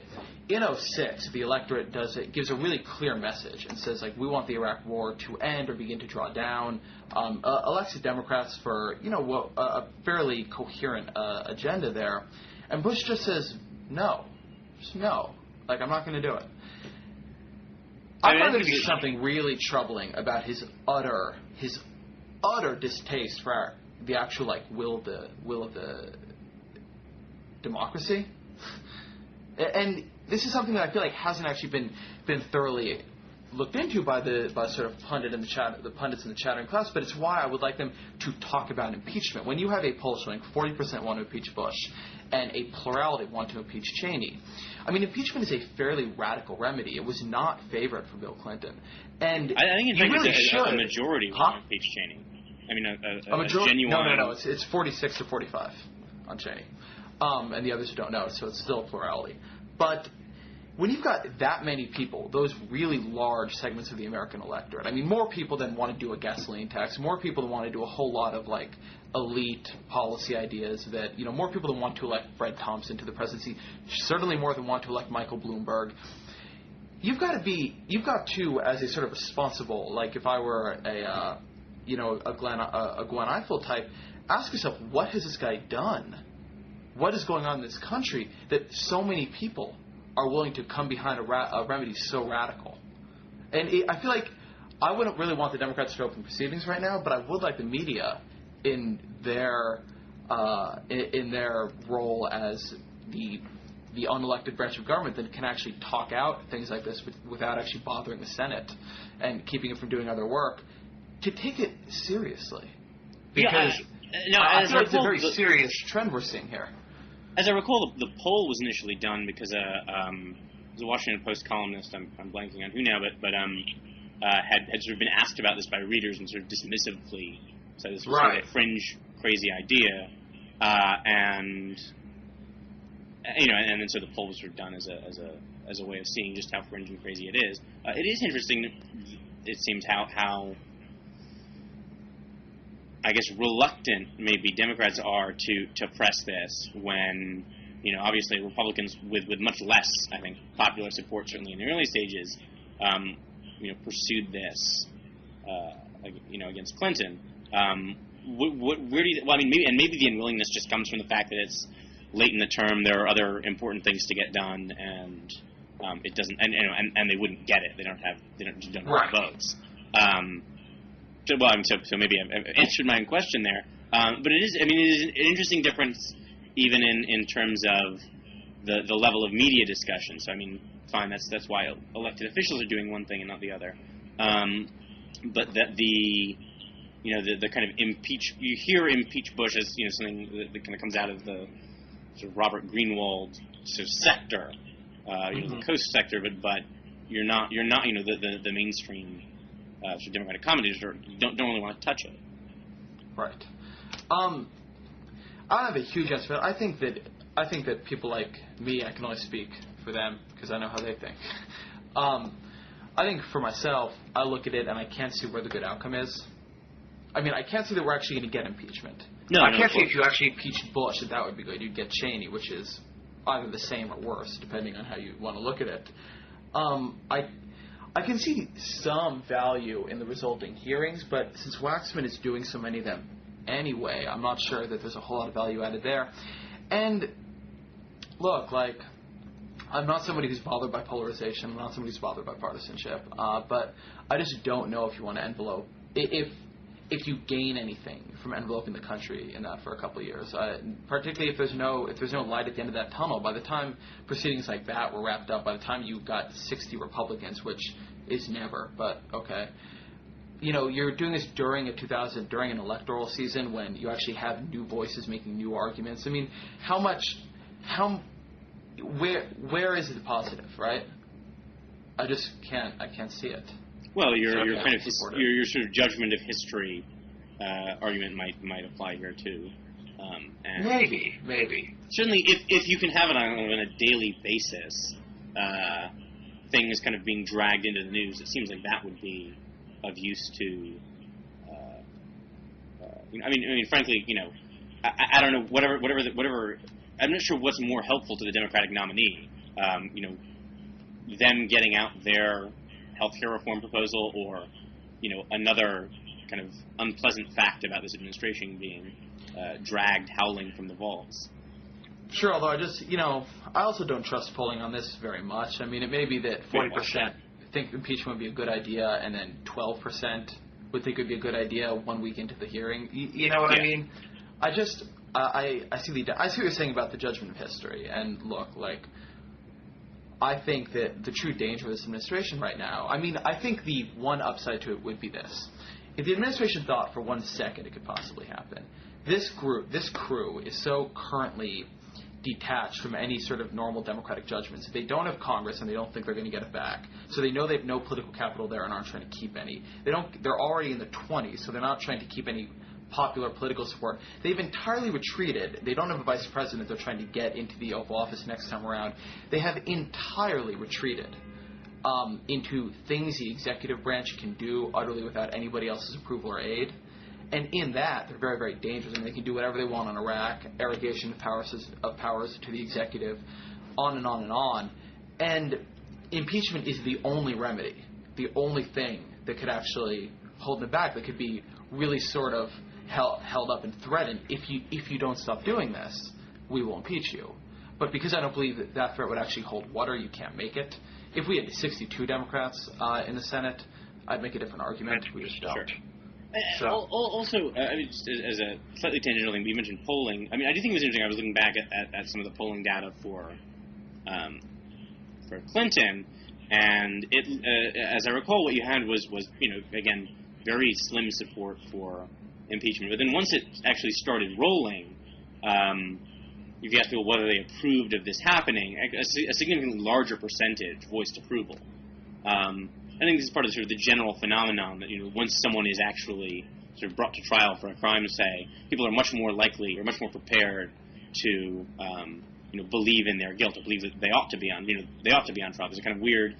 in '06, the electorate gives a really clear message and says, like, we want the Iraq War to end or begin to draw down, elects the Democrats for, a fairly coherent agenda there, and Bush just says, no. Just no. Like, I'm not going to do it. I find there to be something really troubling about his utter distaste for the actual, like, will of the democracy. And this is something that I feel like hasn't actually been thoroughly looked into by sort of pundits in the chattering class, but it's why I would like them to talk about impeachment. When you have a poll showing 40% want to impeach Bush and a plurality want to impeach Cheney, I mean, impeachment is a fairly radical remedy. It was not favored for Bill Clinton. And I think, in fact, really a majority want to impeach Cheney. I mean, a genuine... No. It's 46 to 45 on Cheney. And the others don't know, so it's still a plurality. But when you've got that many people, those really large segments of the American electorate, I mean, more people than want to do a gasoline tax, more people than want to do a whole lot of, like, elite policy ideas that, more people than want to elect Fred Thompson to the presidency, certainly more than want to elect Michael Bloomberg. You've got to, as a sort of responsible, like if I were a Gwen Ifill type, ask yourself, what has this guy done? What is going on in this country that so many people are willing to come behind a remedy so radical? And I feel like I wouldn't really want the Democrats to open proceedings right now, but I would like the media in their role as the unelected branch of government that can actually talk out things like this without actually bothering the Senate and keeping it from doing other work, to take it seriously. Because I feel like it's a very serious trend we're seing here. As I recall, the poll was initially done because a Washington Post columnist, I'm blanking on who now, but had sort of been asked about this by readers and sort of dismissively said this was sort of a fringe, crazy idea, and then so the poll was sort of done as a way of seeing just how fringe and crazy it is. It is interesting, it seems, how I guess reluctant maybe Democrats are to press this when, obviously Republicans with much less, I think, popular support, certainly in the early stages, pursued this, against Clinton. Where do you, well, I mean, maybe the unwillingness just comes from the fact that it's late in the term, there are other important things to get done, and it doesn't, and they wouldn't get it. They don't have votes. So maybe I've answered my own question there. But it is an interesting difference even in terms of the level of media discussion. So, I mean, fine, that's why elected officials are doing one thing and not the other. But that the kind of you hear impeach Bush as, something that kind of comes out of the sort of Robert Greenwald sort of sector, the coast sector, but you're not, the mainstream sort of Democratic commentators don't really want to touch it. Right. I don't have a huge answer. I think that people like me, I can only speak for them because I know how they think. I think for myself, I look at it and I can't see where the good outcome is. I mean, I can't see that we're actually going to get impeachment. No, I can't see if you actually impeached Bush that would be good. You'd get Cheney, which is either the same or worse, depending on how you want to look at it. I can see some value in the resulting hearings, but since Waxman is doing so many of them anyway, I'm not sure that there's a whole lot of value added there. And look, I'm not somebody who's bothered by polarization. I'm not somebody who's bothered by partisanship. But I just don't know if you want to envelope if you gain anything from enveloping the country in that for a couple of years. Particularly if there's no light at the end of that tunnel. By the time proceedings like that were wrapped up, by the time you got 60 Republicans, which is never, but okay. You're doing this during an electoral season when you actually have new voices making new arguments. I mean, where is the positive, right? I can't see it. Well, your sort of judgment of history argument might apply here too. And maybe. Certainly, if you can have it on a daily basis, things kind of being dragged into the news, it seems like that would be of use to Frankly, I don't know, whatever. I'm not sure what's more helpful to the Democratic nominee. Them getting out their healthcare reform proposal, or another kind of unpleasant fact about this administration being dragged howling from the vaults. Sure, although I also don't trust polling on this very much. I mean, it may be that 40% think impeachment would be a good idea, and then 12% would think it would be a good idea 1 week into the hearing. You know what I mean? I see what you're saying about the judgment of history, and look, I think that the true danger of this administration right now, I think the one upside to it would be this. If the administration thought for 1 second it could possibly happen, this crew is so currently detached from any sort of normal democratic judgments. They don't have Congress, and they don't think they're going to get it back. So they know they have no political capital there and aren't trying to keep any. They're already in the 20s, so they're not trying to keep any popular political support. They've entirely retreated. They don't have a vice president they're trying to get into the Oval Office next time around. They have entirely retreated into things the executive branch can do utterly without anybody else's approval or aid. And in that, they're very, very dangerous. They can do whatever they want on Iraq, arrogation of powers to the executive, on and on and on. And impeachment is the only remedy, the only thing that could actually hold them back, that could be really sort of held up and threatened. If you don't stop doing this, we will impeach you. But because I don't believe that threat would actually hold water, you can't make it. If we had 62 Democrats in the Senate, I'd make a different argument. We just don't. Sure. Also, just as a slightly tangential thing, you mentioned polling. I do think it was interesting. I was looking back at some of the polling data for Clinton, and as I recall, what you had was again, very slim support for impeachment. But then once it actually started rolling, if you ask people whether they approved of this happening, a significantly larger percentage voiced approval. I think this is part of the general phenomenon that once someone is actually sort of brought to trial for a crime, say, people are much more likely or much more prepared to believe in their guilt, or believe that they ought to be on trial. There's a kind of weird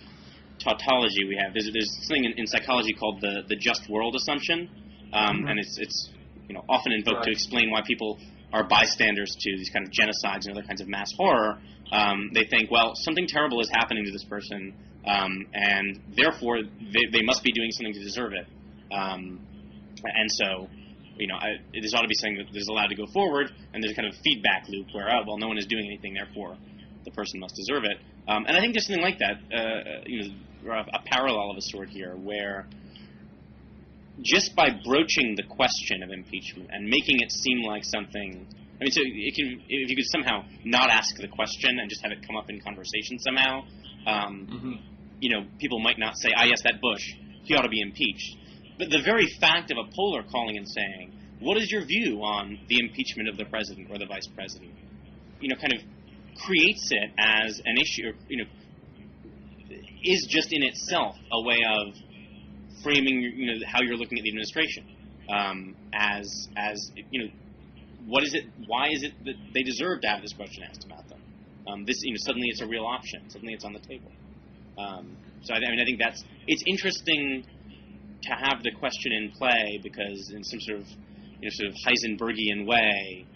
tautology we have. There's something in psychology called the just world assumption, and it's often invoked to explain why people are bystanders to these kind of genocides and other kinds of mass horror. They think, well, something terrible is happening to this person, and therefore they must be doing something to deserve it. And so, this ought to be something that is allowed to go forward, and there's a kind of feedback loop where, no one is doing anything, therefore the person must deserve it. And I think there's something like that, a parallel of a sort here, where just by broaching the question of impeachment and making it seem like something, so if you could somehow not ask the question and just have it come up in conversation somehow, people might not say, yes, that Bush, he ought to be impeached. But the very fact of a poller calling and saying, what is your view on the impeachment of the president or the vice president, kind of creates it as an issue, is just in itself a way of framing, how you're looking at the administration, as what is it? Why is it that they deserve to have this question asked about them? Suddenly it's a real option. Suddenly it's on the table. So I think it's interesting to have the question in play, because in some sort of Heisenbergian way,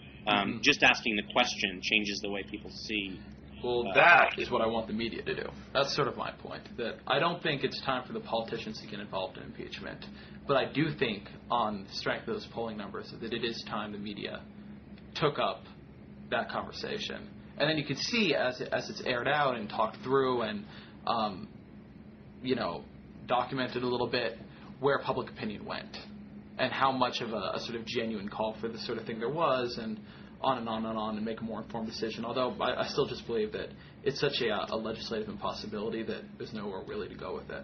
just asking the question changes the way people see. Well, that is what I want the media to do. That's sort of my point. That I don't think it's time for the politicians to get involved in impeachment, but I do think, on the strength of those polling numbers, that it is time the media took up that conversation. And then you could see, as it's aired out and talked through and documented a little bit, where public opinion went and how much of a sort of genuine call for this sort of thing there was, and on and on and on, and make a more informed decision. Although I still just believe that it's such a legislative impossibility that there's nowhere really to go with it.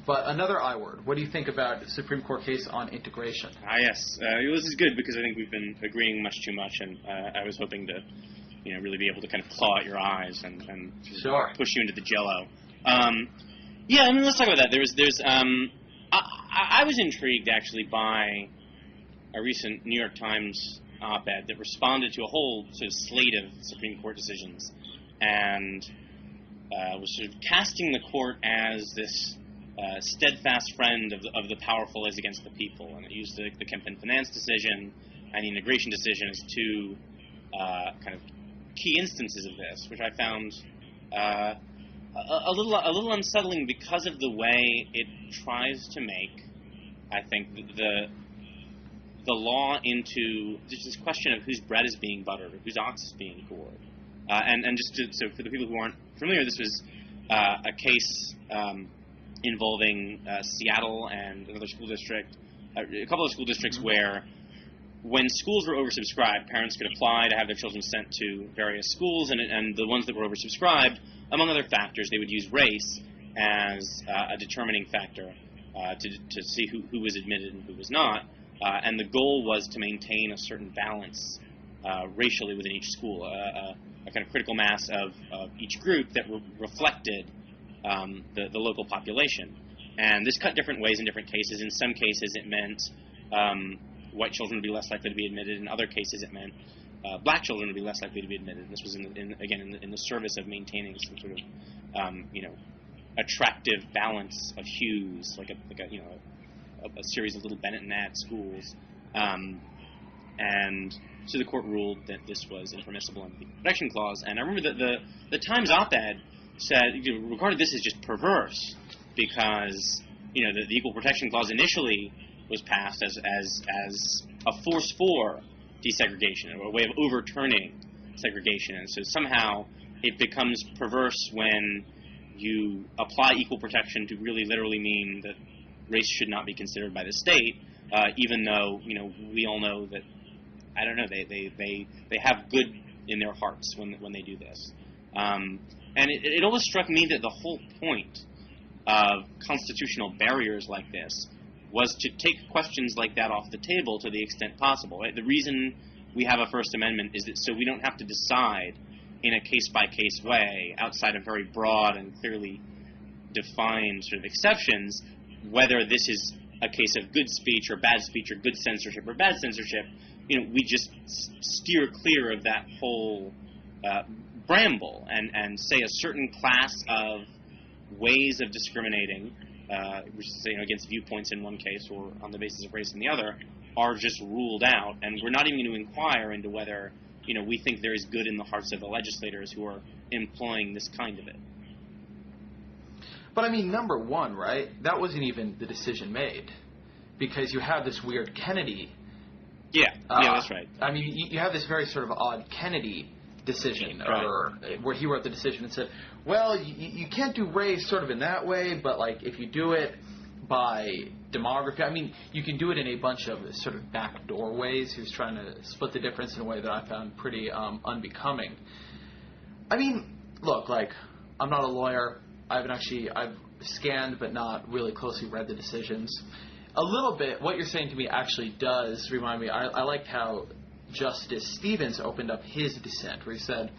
But another I word. What do you think about the Supreme Court case on integration? Yes. This is good, because I think we've been agreeing much too much, and I was hoping to really be able to kind of claw at your eyes and push you into the jello. Let's talk about that. I was intrigued, actually, by a recent New York Times op-ed that responded to a whole sort of slate of Supreme Court decisions, and was sort of casting the court as this steadfast friend of the powerful as against the people, and it used the Kempen finance decision and the integration decision as two kind of key instances of this, which I found a little unsettling because of the way it tries to make, I think, the law into just this question of whose bread is being buttered or whose ox is being gored. And just so for the people who aren't familiar, this was a case involving Seattle and another school district, a couple of school districts where when schools were oversubscribed, parents could apply to have their children sent to various schools, and the ones that were oversubscribed, among other factors, they would use race as a determining factor to see who was admitted and who was not. And the goal was to maintain a certain balance racially within each school, a kind of critical mass of each group that reflected the local population. And this cut different ways in different cases. In some cases, it meant white children would be less likely to be admitted. In other cases, it meant black children would be less likely to be admitted. And this was, in the service of maintaining some sort of, attractive balance of hues, like a series of little Bennett and Add schools. And so the court ruled that this was impermissible under the Protection Clause. And I remember that the Times op-ed said, regarded this as just perverse because, the Equal Protection Clause initially was passed as a force for desegregation, or a way of overturning segregation. And so somehow it becomes perverse when you apply equal protection to really literally mean that race should not be considered by the state, even though, we all know that, I don't know, they have good in their hearts when they do this. And it always struck me that the whole point of constitutional barriers like this was to take questions like that off the table to the extent possible. Right? The reason we have a First Amendment is that so we don't have to decide in a case-by-case way, outside of very broad and clearly defined sort of exceptions, whether this is a case of good speech or bad speech or good censorship or bad censorship. We just steer clear of that whole bramble and say a certain class of ways of discriminating, which is against viewpoints in one case or on the basis of race in the other, are just ruled out, and we're not even going to inquire into whether we think there is good in the hearts of the legislators who are employing this kind of it. But number one, right? That wasn't even the decision made, because you have this weird Kennedy. Yeah, that's right. You have this very sort of odd Kennedy decision, right, where he wrote the decision and said, well, you can't do race sort of in that way, but if you do it by demography, you can do it in a bunch of sort of backdoor ways. He was trying to split the difference in a way that I found pretty unbecoming. Look, I'm not a lawyer. I've scanned but not really closely read the decisions. A little bit, what you're saying to me actually does remind me, I liked how Justice Stevens opened up his dissent, where he said,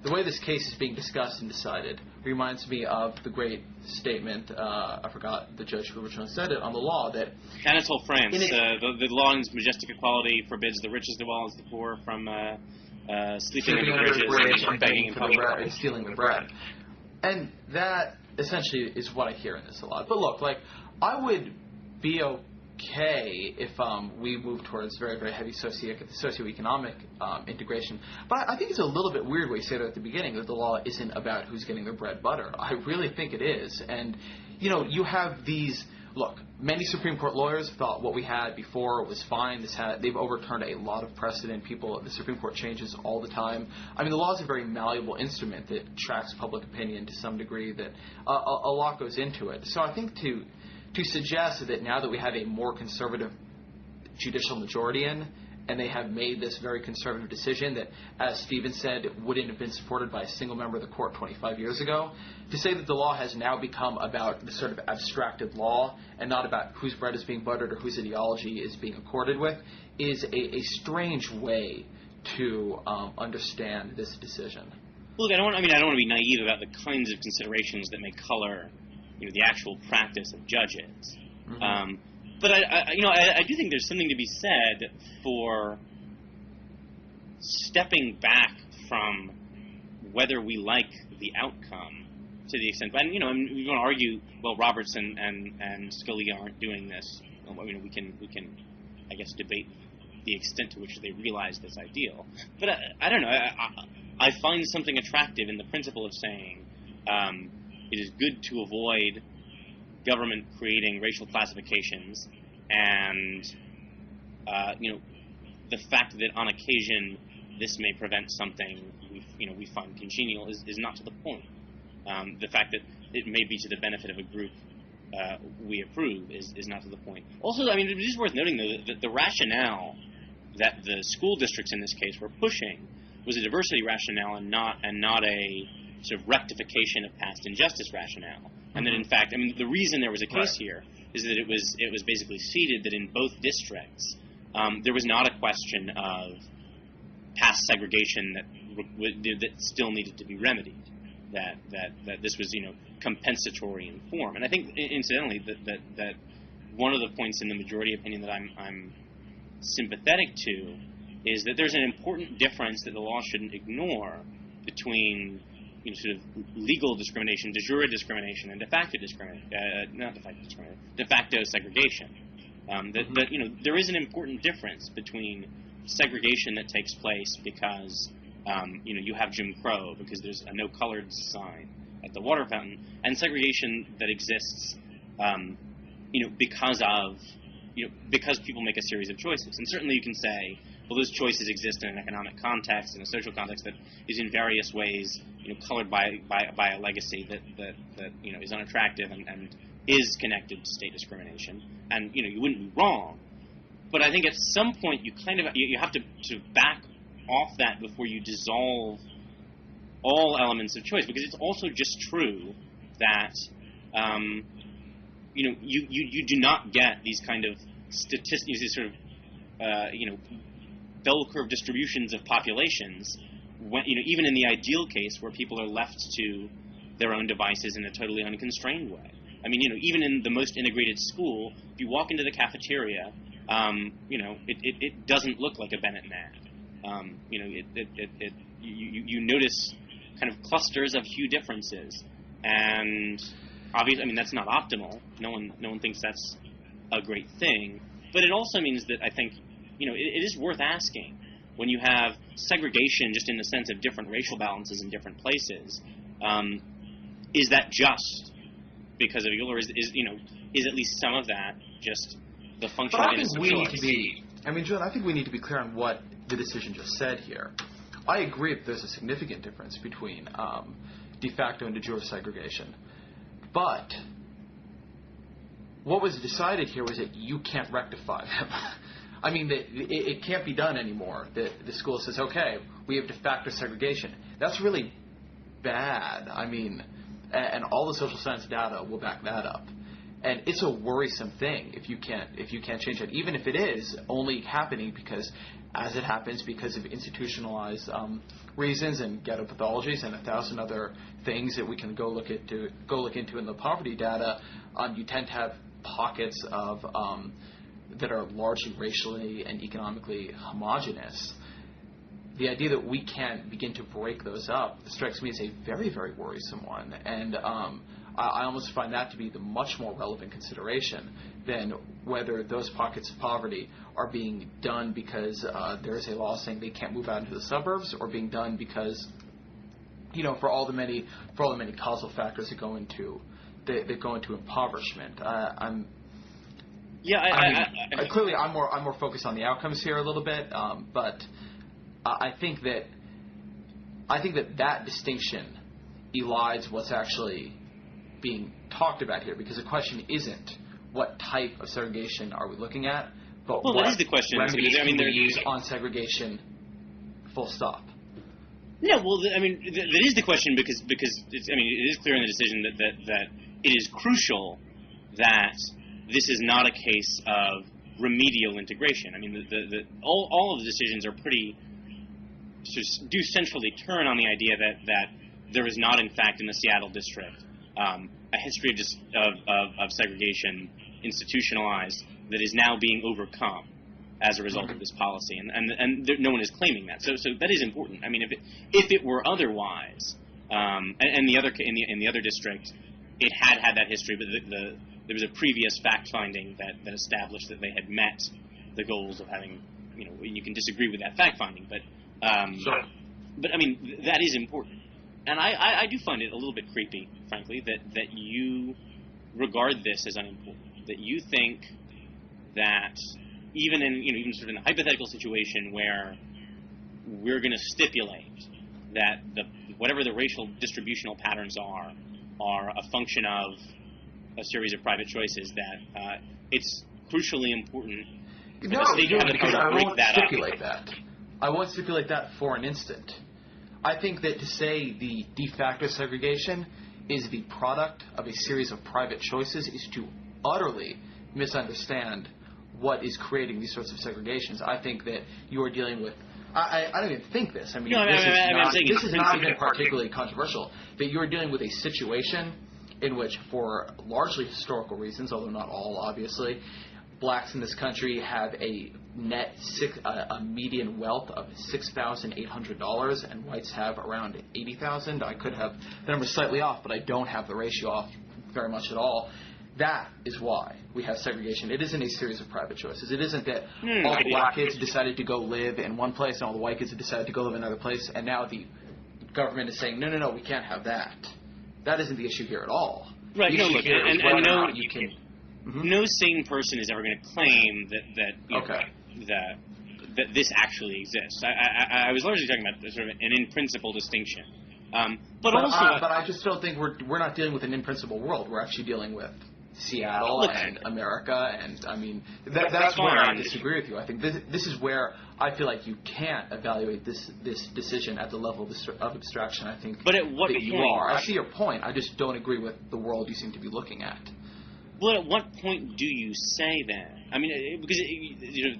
the way this case is being discussed and decided reminds me of the great statement, I forgot the judge who originally said it, on the law, that Anatole France, the law in its majestic equality forbids the richest of all as the poor from sleeping under bridges and begging in public and stealing the bread. And that essentially is what I hear in this a lot. But look, I would be okay if we move towards very, very heavy socioeconomic integration. But I think it's a little bit weird when you say that at the beginning, that the law isn't about who's getting their bread buttered. I really think it is. And, you have these... Look, many Supreme Court lawyers thought what we had before was fine. They've overturned a lot of precedent. The Supreme Court changes all the time. The law is a very malleable instrument that tracks public opinion to some degree, that a lot goes into it. So I think to suggest that now that we have a more conservative judicial majority and they have made this very conservative decision that, as Stevens said, wouldn't have been supported by a single member of the court 25 years ago, to say that the law has now become about the sort of abstracted law and not about whose bread is being buttered or whose ideology is being accorded with is a strange way to understand this decision. Look, I don't want to be naive about the kinds of considerations that may color, the actual practice of judges. Mm-hmm. But I do think there's something to be said for stepping back from whether we like the outcome to the extent, and I mean, we're going to argue, well, Roberts and Scalia aren't doing this. Well, we can, I guess, debate the extent to which they realize this ideal. But I don't know. I find something attractive in the principle of saying it is good to avoid government creating racial classifications, and the fact that on occasion this may prevent something we find congenial is not to the point. The fact that it may be to the benefit of a group we approve is not to the point. Also, I mean, it is worth noting, though, that the rationale that the school districts in this case were pushing was a diversity rationale and not a sort of rectification of past injustice rationale. Mm-hmm. And that, in fact, I mean, the reason there was a case here is that it was basically ceded that in both districts there was not a question of past segregation that still needed to be remedied. That this was compensatory in form. And I think incidentally that one of the points in the majority opinion that I'm sympathetic to is that there's an important difference that the law shouldn't ignore between sort of legal discrimination, de jure discrimination, and de facto discrimination, de facto segregation. That there is an important difference between segregation that takes place because you have Jim Crow because there's a no colored sign at the water fountain, and segregation that exists because people make a series of choices. And certainly you can say, well, those choices exist in an economic context, in a social context that is in various ways colored by a legacy that is unattractive and is connected to state discrimination. And you wouldn't be wrong, but I think at some point you have to back off that before you dissolve all elements of choice, because it's also just true that you do not get these kind of statistics, these sort of bell curve distributions of populations when even in the ideal case where people are left to their own devices in a totally unconstrained way. I mean, even in the most integrated school, if you walk into the cafeteria, it doesn't look like a Bennett Nad. You notice kind of clusters of hue differences, and obviously, I mean, that's not optimal. No one thinks that's a great thing, but it also means that I think it is worth asking when you have segregation just in the sense of different racial balances in different places. Is that just because of you, or is at least some of that just the function of innocent choice? Julian, I think we need to be clear on what the decision just said here. I agree that there's a significant difference between de facto and de jure segregation. But what was decided here was that you can't rectify them. I mean, it can't be done anymore. The school says, okay, we have de facto segregation. That's really bad. I mean, and all the social science data will back that up. And it's a worrisome thing if you can't change it, even if it is only happening because, as it happens, because of institutionalized reasons and ghetto pathologies and 1,000 other things that we can go look into in the poverty data. You tend to have pockets of that are largely racially and economically homogenous. The idea that we can't begin to break those up strikes me as a very, very worrisome one. And I almost find that to be the much more relevant consideration than whether those pockets of poverty are being done because there is a law saying they can't move out into the suburbs, or being done because, for all the many causal factors that go into impoverishment. Clearly, I'm more focused on the outcomes here a little bit, but I think that distinction elides what's actually being talked about here, because the question isn't what type of segregation are we looking at, but what that is the question. remedies can we use on segregation, full stop. No, well, that is the question because it is clear in the decision that it is crucial that this is not a case of remedial integration. I mean, all of the decisions are pretty do centrally turn on the idea that there is not, in fact, in the Seattle district a history of segregation institutionalized that is now being overcome as a result of this policy, and no one is claiming that. So that is important. I mean, if it were otherwise, And the other in the other district, it had that history, but there was a previous fact finding that established that they had met the goals of having. You can disagree with that fact finding, but but I mean that is important, and I do find it a little bit creepy, frankly, that you regard this as unimportant, that you think that even in even sort of in a hypothetical situation where we're going to stipulate that whatever the racial distributional patterns are a function of a series of private choices, that it's crucially important. No, because I won't stipulate that. I won't stipulate that for an instant. I think that to say the de facto segregation is the product of a series of private choices is to utterly misunderstand what is creating these sorts of segregations. I think that you are dealing with... I don't even think this. I mean, this is not even particularly controversial. That you are dealing with a situation in which, for largely historical reasons, although not all, obviously, blacks in this country have a net a median wealth of $6,800, and whites have around $80,000. I could have the number slightly off, but I don't have the ratio off very much at all. That is why we have segregation. It isn't a series of private choices. It isn't that all the black kids decided to go live in one place and all the white kids decided to go live in another place, and now the government is saying, no, we can't have that. That isn't the issue here at all. Right, no sane person is ever going to claim that this actually exists. I was largely talking about sort of an in-principle distinction. But I just don't think we're not dealing with an in-principle world. We're actually dealing with Seattle and America, and I mean that's where I disagree with you. I think this is where I feel like you can't evaluate this decision at the level of abstraction. I think but at what point? You are. I see your point. I just don't agree with the world you seem to be looking at. Well, at what point do you say that? I mean, because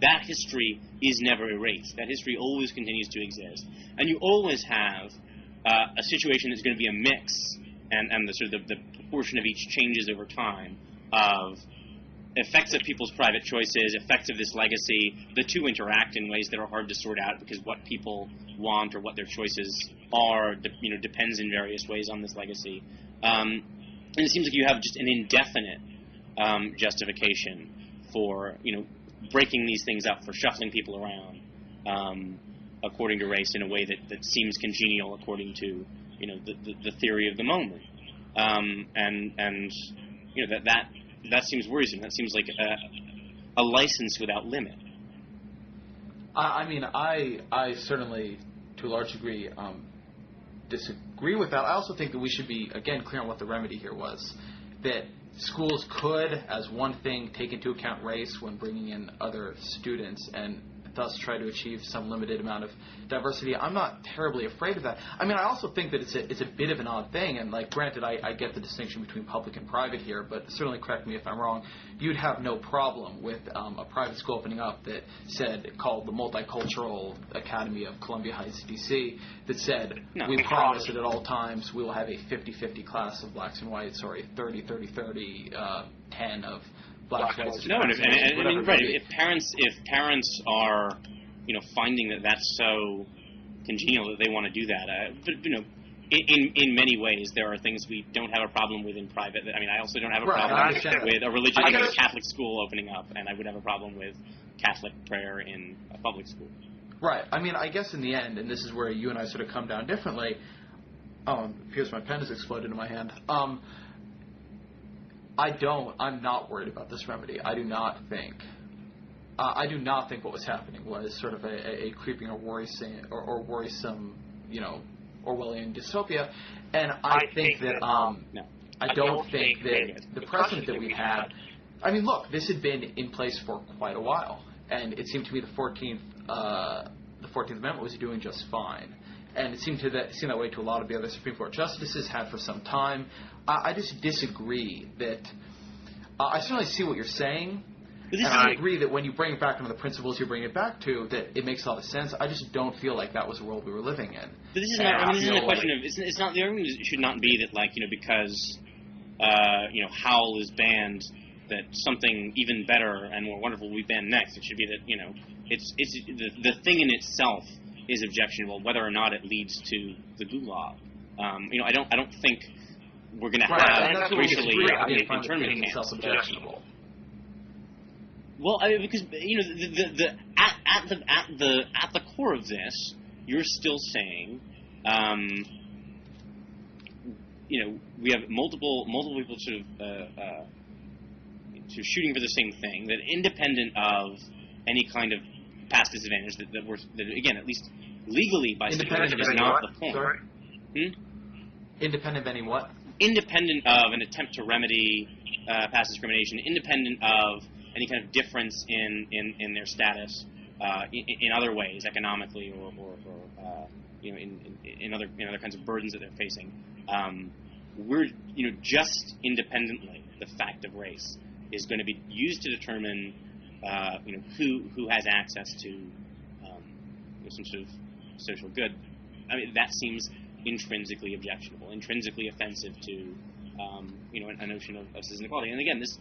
that history is never erased. That history always continues to exist, and you always have a situation that's going to be a mix, and the sort of the proportion of each changes over time of effects of people's private choices, effects of this legacy. The two interact in ways that are hard to sort out because what people want or what their choices are, depends in various ways on this legacy. And it seems like you have just an indefinite justification for breaking these things up, for shuffling people around according to race in a way that seems congenial according to the theory of the moment, and that seems worrisome. That seems like a license without limit. I mean, I certainly to a large degree disagree with that. I also think that we should be again clear on what the remedy here was. That schools could, as one thing, take into account race when bringing in other students and thus try to achieve some limited amount of diversity. I'm not terribly afraid of that. I mean, I also think that it's a bit of an odd thing, and granted, I get the distinction between public and private here, but certainly correct me if I'm wrong. You'd have no problem with a private school opening up that called the Multicultural Academy of Columbia Heights, D.C., that said, we promise that at all times we will have a 50-50 class of blacks and whites, or a 30-30-30, 10 of blacks, whites. No, if parents are, finding that's so congenial that they want to do that, but in many ways there are things we don't have a problem with in private. I mean, I also don't have a problem with a religion like a Catholic school opening up, and I would have a problem with Catholic prayer in a public school. Right. I mean, I guess in the end, and this is where you and I sort of come down differently. Here's my pen has exploded in my hand. I'm not worried about this remedy. I do not think what was happening was sort of a creeping or worrisome, Orwellian dystopia. And I think that I don't think that the precedent that we had. I mean, look, this had been in place for quite a while, and it seemed to me the 14th Amendment was doing just fine. And it seemed that way to a lot of the other Supreme Court justices had for some time. I just disagree that I certainly see what you're saying, and I agree that when you bring it back to the principles you bring it back to, that it makes a lot of sense. I just don't feel like that was the world we were living in. But this is not. This isn't a question of. It's not. The argument should not be that because Howl is banned, that something even better and more wonderful will be banned next. It should be that it's the thing in itself is objectionable, whether or not it leads to the gulag. I don't think we're going to Right, have and that's what we racially disagree. internment camps. Self-objectionable. Well, because at the core of this, you're still saying, we have multiple people sort of shooting for the same thing, that independent of any kind of past disadvantage, that again, at least legally by stipulation, is not the point. Sorry? Independent of any what? Independent of an attempt to remedy past discrimination, independent of any kind of difference in their status in other ways, economically or in other kinds of burdens that they're facing. We're just independently, the fact of race is going to be used to determine who has access to some sort of social good. I mean, that seems intrinsically objectionable, intrinsically offensive to a notion of citizen equality. And again, this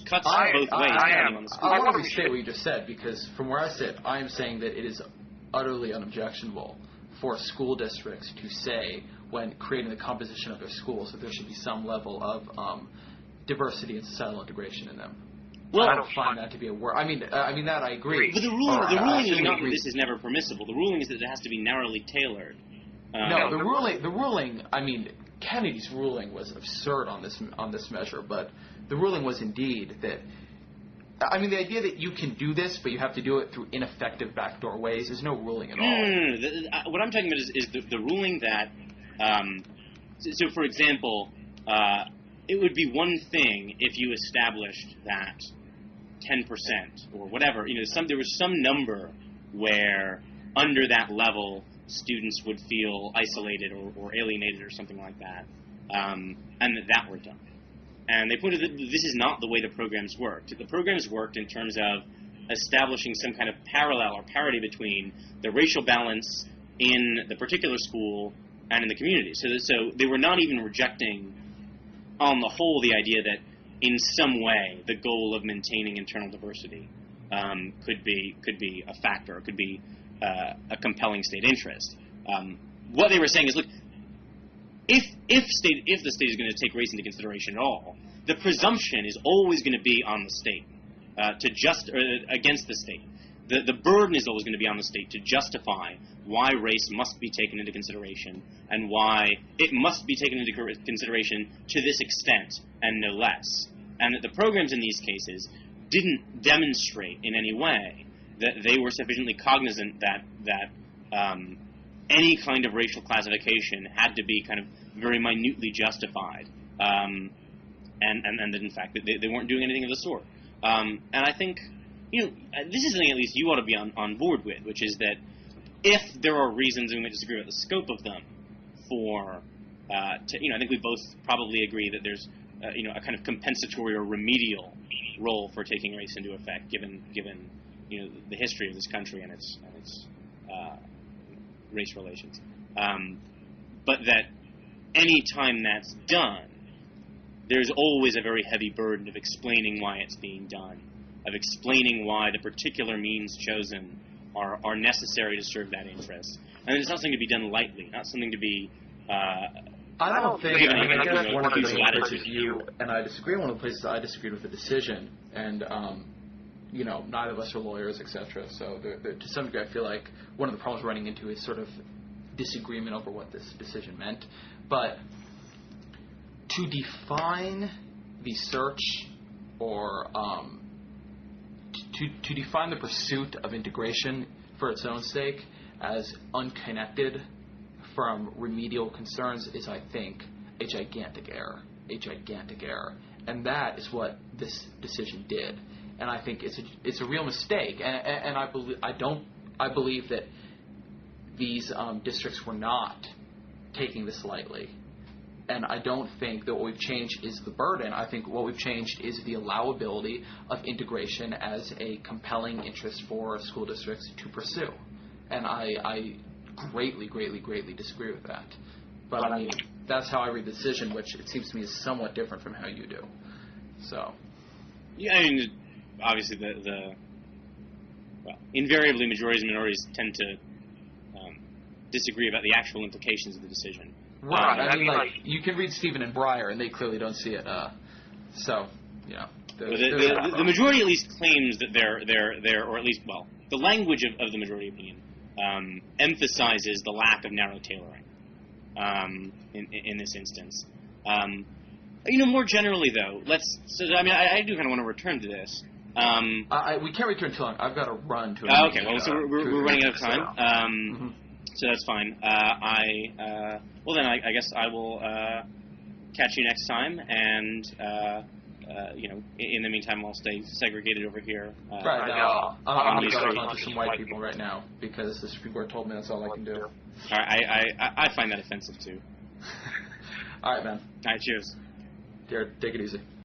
cuts both ways. I want to restate what you just said, because from where I sit, I am saying that it is utterly unobjectionable for school districts to say, when creating the composition of their schools, that there should be some level of diversity and societal integration in them. Well, I don't find that to be a word. I mean that I agree. But the ruling is not that this is never permissible. The ruling is that it has to be narrowly tailored. No, the ruling. I mean, Kennedy's ruling was absurd on this measure, but the ruling was indeed that. I mean, the idea that you can do this, but you have to do it through ineffective backdoor ways, there's no ruling at all. What I'm talking about is the ruling that. So, for example, it would be one thing if you established that 10% or whatever, there was some number where under that level students would feel isolated or alienated or something like that, and that were done. And they pointed that this is not the way the programs worked. The programs worked in terms of establishing some kind of parallel or parity between the racial balance in the particular school and in the community. So they were not even rejecting, on the whole, the idea that in some way the goal of maintaining internal diversity could be a factor, could be a compelling state interest. What they were saying is, look, if the state is going to take race into consideration at all, the presumption is always going to be on the state against the state. The burden is always going to be on the state to justify why race must be taken into consideration and why it must be taken into consideration to this extent and no less. And that the programs in these cases didn't demonstrate in any way that they were sufficiently cognizant that any kind of racial classification had to be kind of very minutely justified, and that in fact that they weren't doing anything of the sort. And I think this is something at least you ought to be on board with, which is that if there are reasons, and we might disagree about the scope of them, I think we both probably agree that there's a kind of compensatory or remedial role for taking race into effect, given the history of this country and its race relations. But that any time that's done, there's always a very heavy burden of explaining why it's being done, of explaining why the particular means chosen are necessary to serve that interest. And it's not something to be done lightly, not something to be I don't think. I guess one of the latitude. places you and I disagree. One of the places I disagreed with the decision, and neither of us are lawyers, etc. So to some degree, I feel like one of the problems we're running into is sort of disagreement over what this decision meant. But to define the search or to define the pursuit of integration for its own sake as unconnected from remedial concerns is, I think, a gigantic error. And that is what this decision did. And I think it's a real mistake. And I believe that these districts were not taking this lightly. And I don't think that what we've changed is the burden. I think what we've changed is the allowability of integration as a compelling interest for school districts to pursue. And I greatly disagree with that. But I mean, that's how I read the decision, which it seems to me is somewhat different from how you do. So. Yeah, I mean, obviously invariably majorities and minorities tend to disagree about the actual implications of the decision. Right. I mean, like, you can read Stephen and Breyer, and they clearly don't see it. So, you know. The majority at least claims that they're or at least, well, the language of the majority opinion emphasizes the lack of narrow tailoring in this instance. You know, more generally, though, I do kind of want to return to this. We can't return too long. I've got to run to okay, well, so we're running out of time. So that's fine. Well, then I guess I will catch you next time, and you know, in the meantime, I'll stay segregated over here. Right now, I'm going to talk to some white people right now because the Supreme Court told me that's all I can do. All right, I find that offensive too. All right, man. All right, cheers. Jared, take it easy.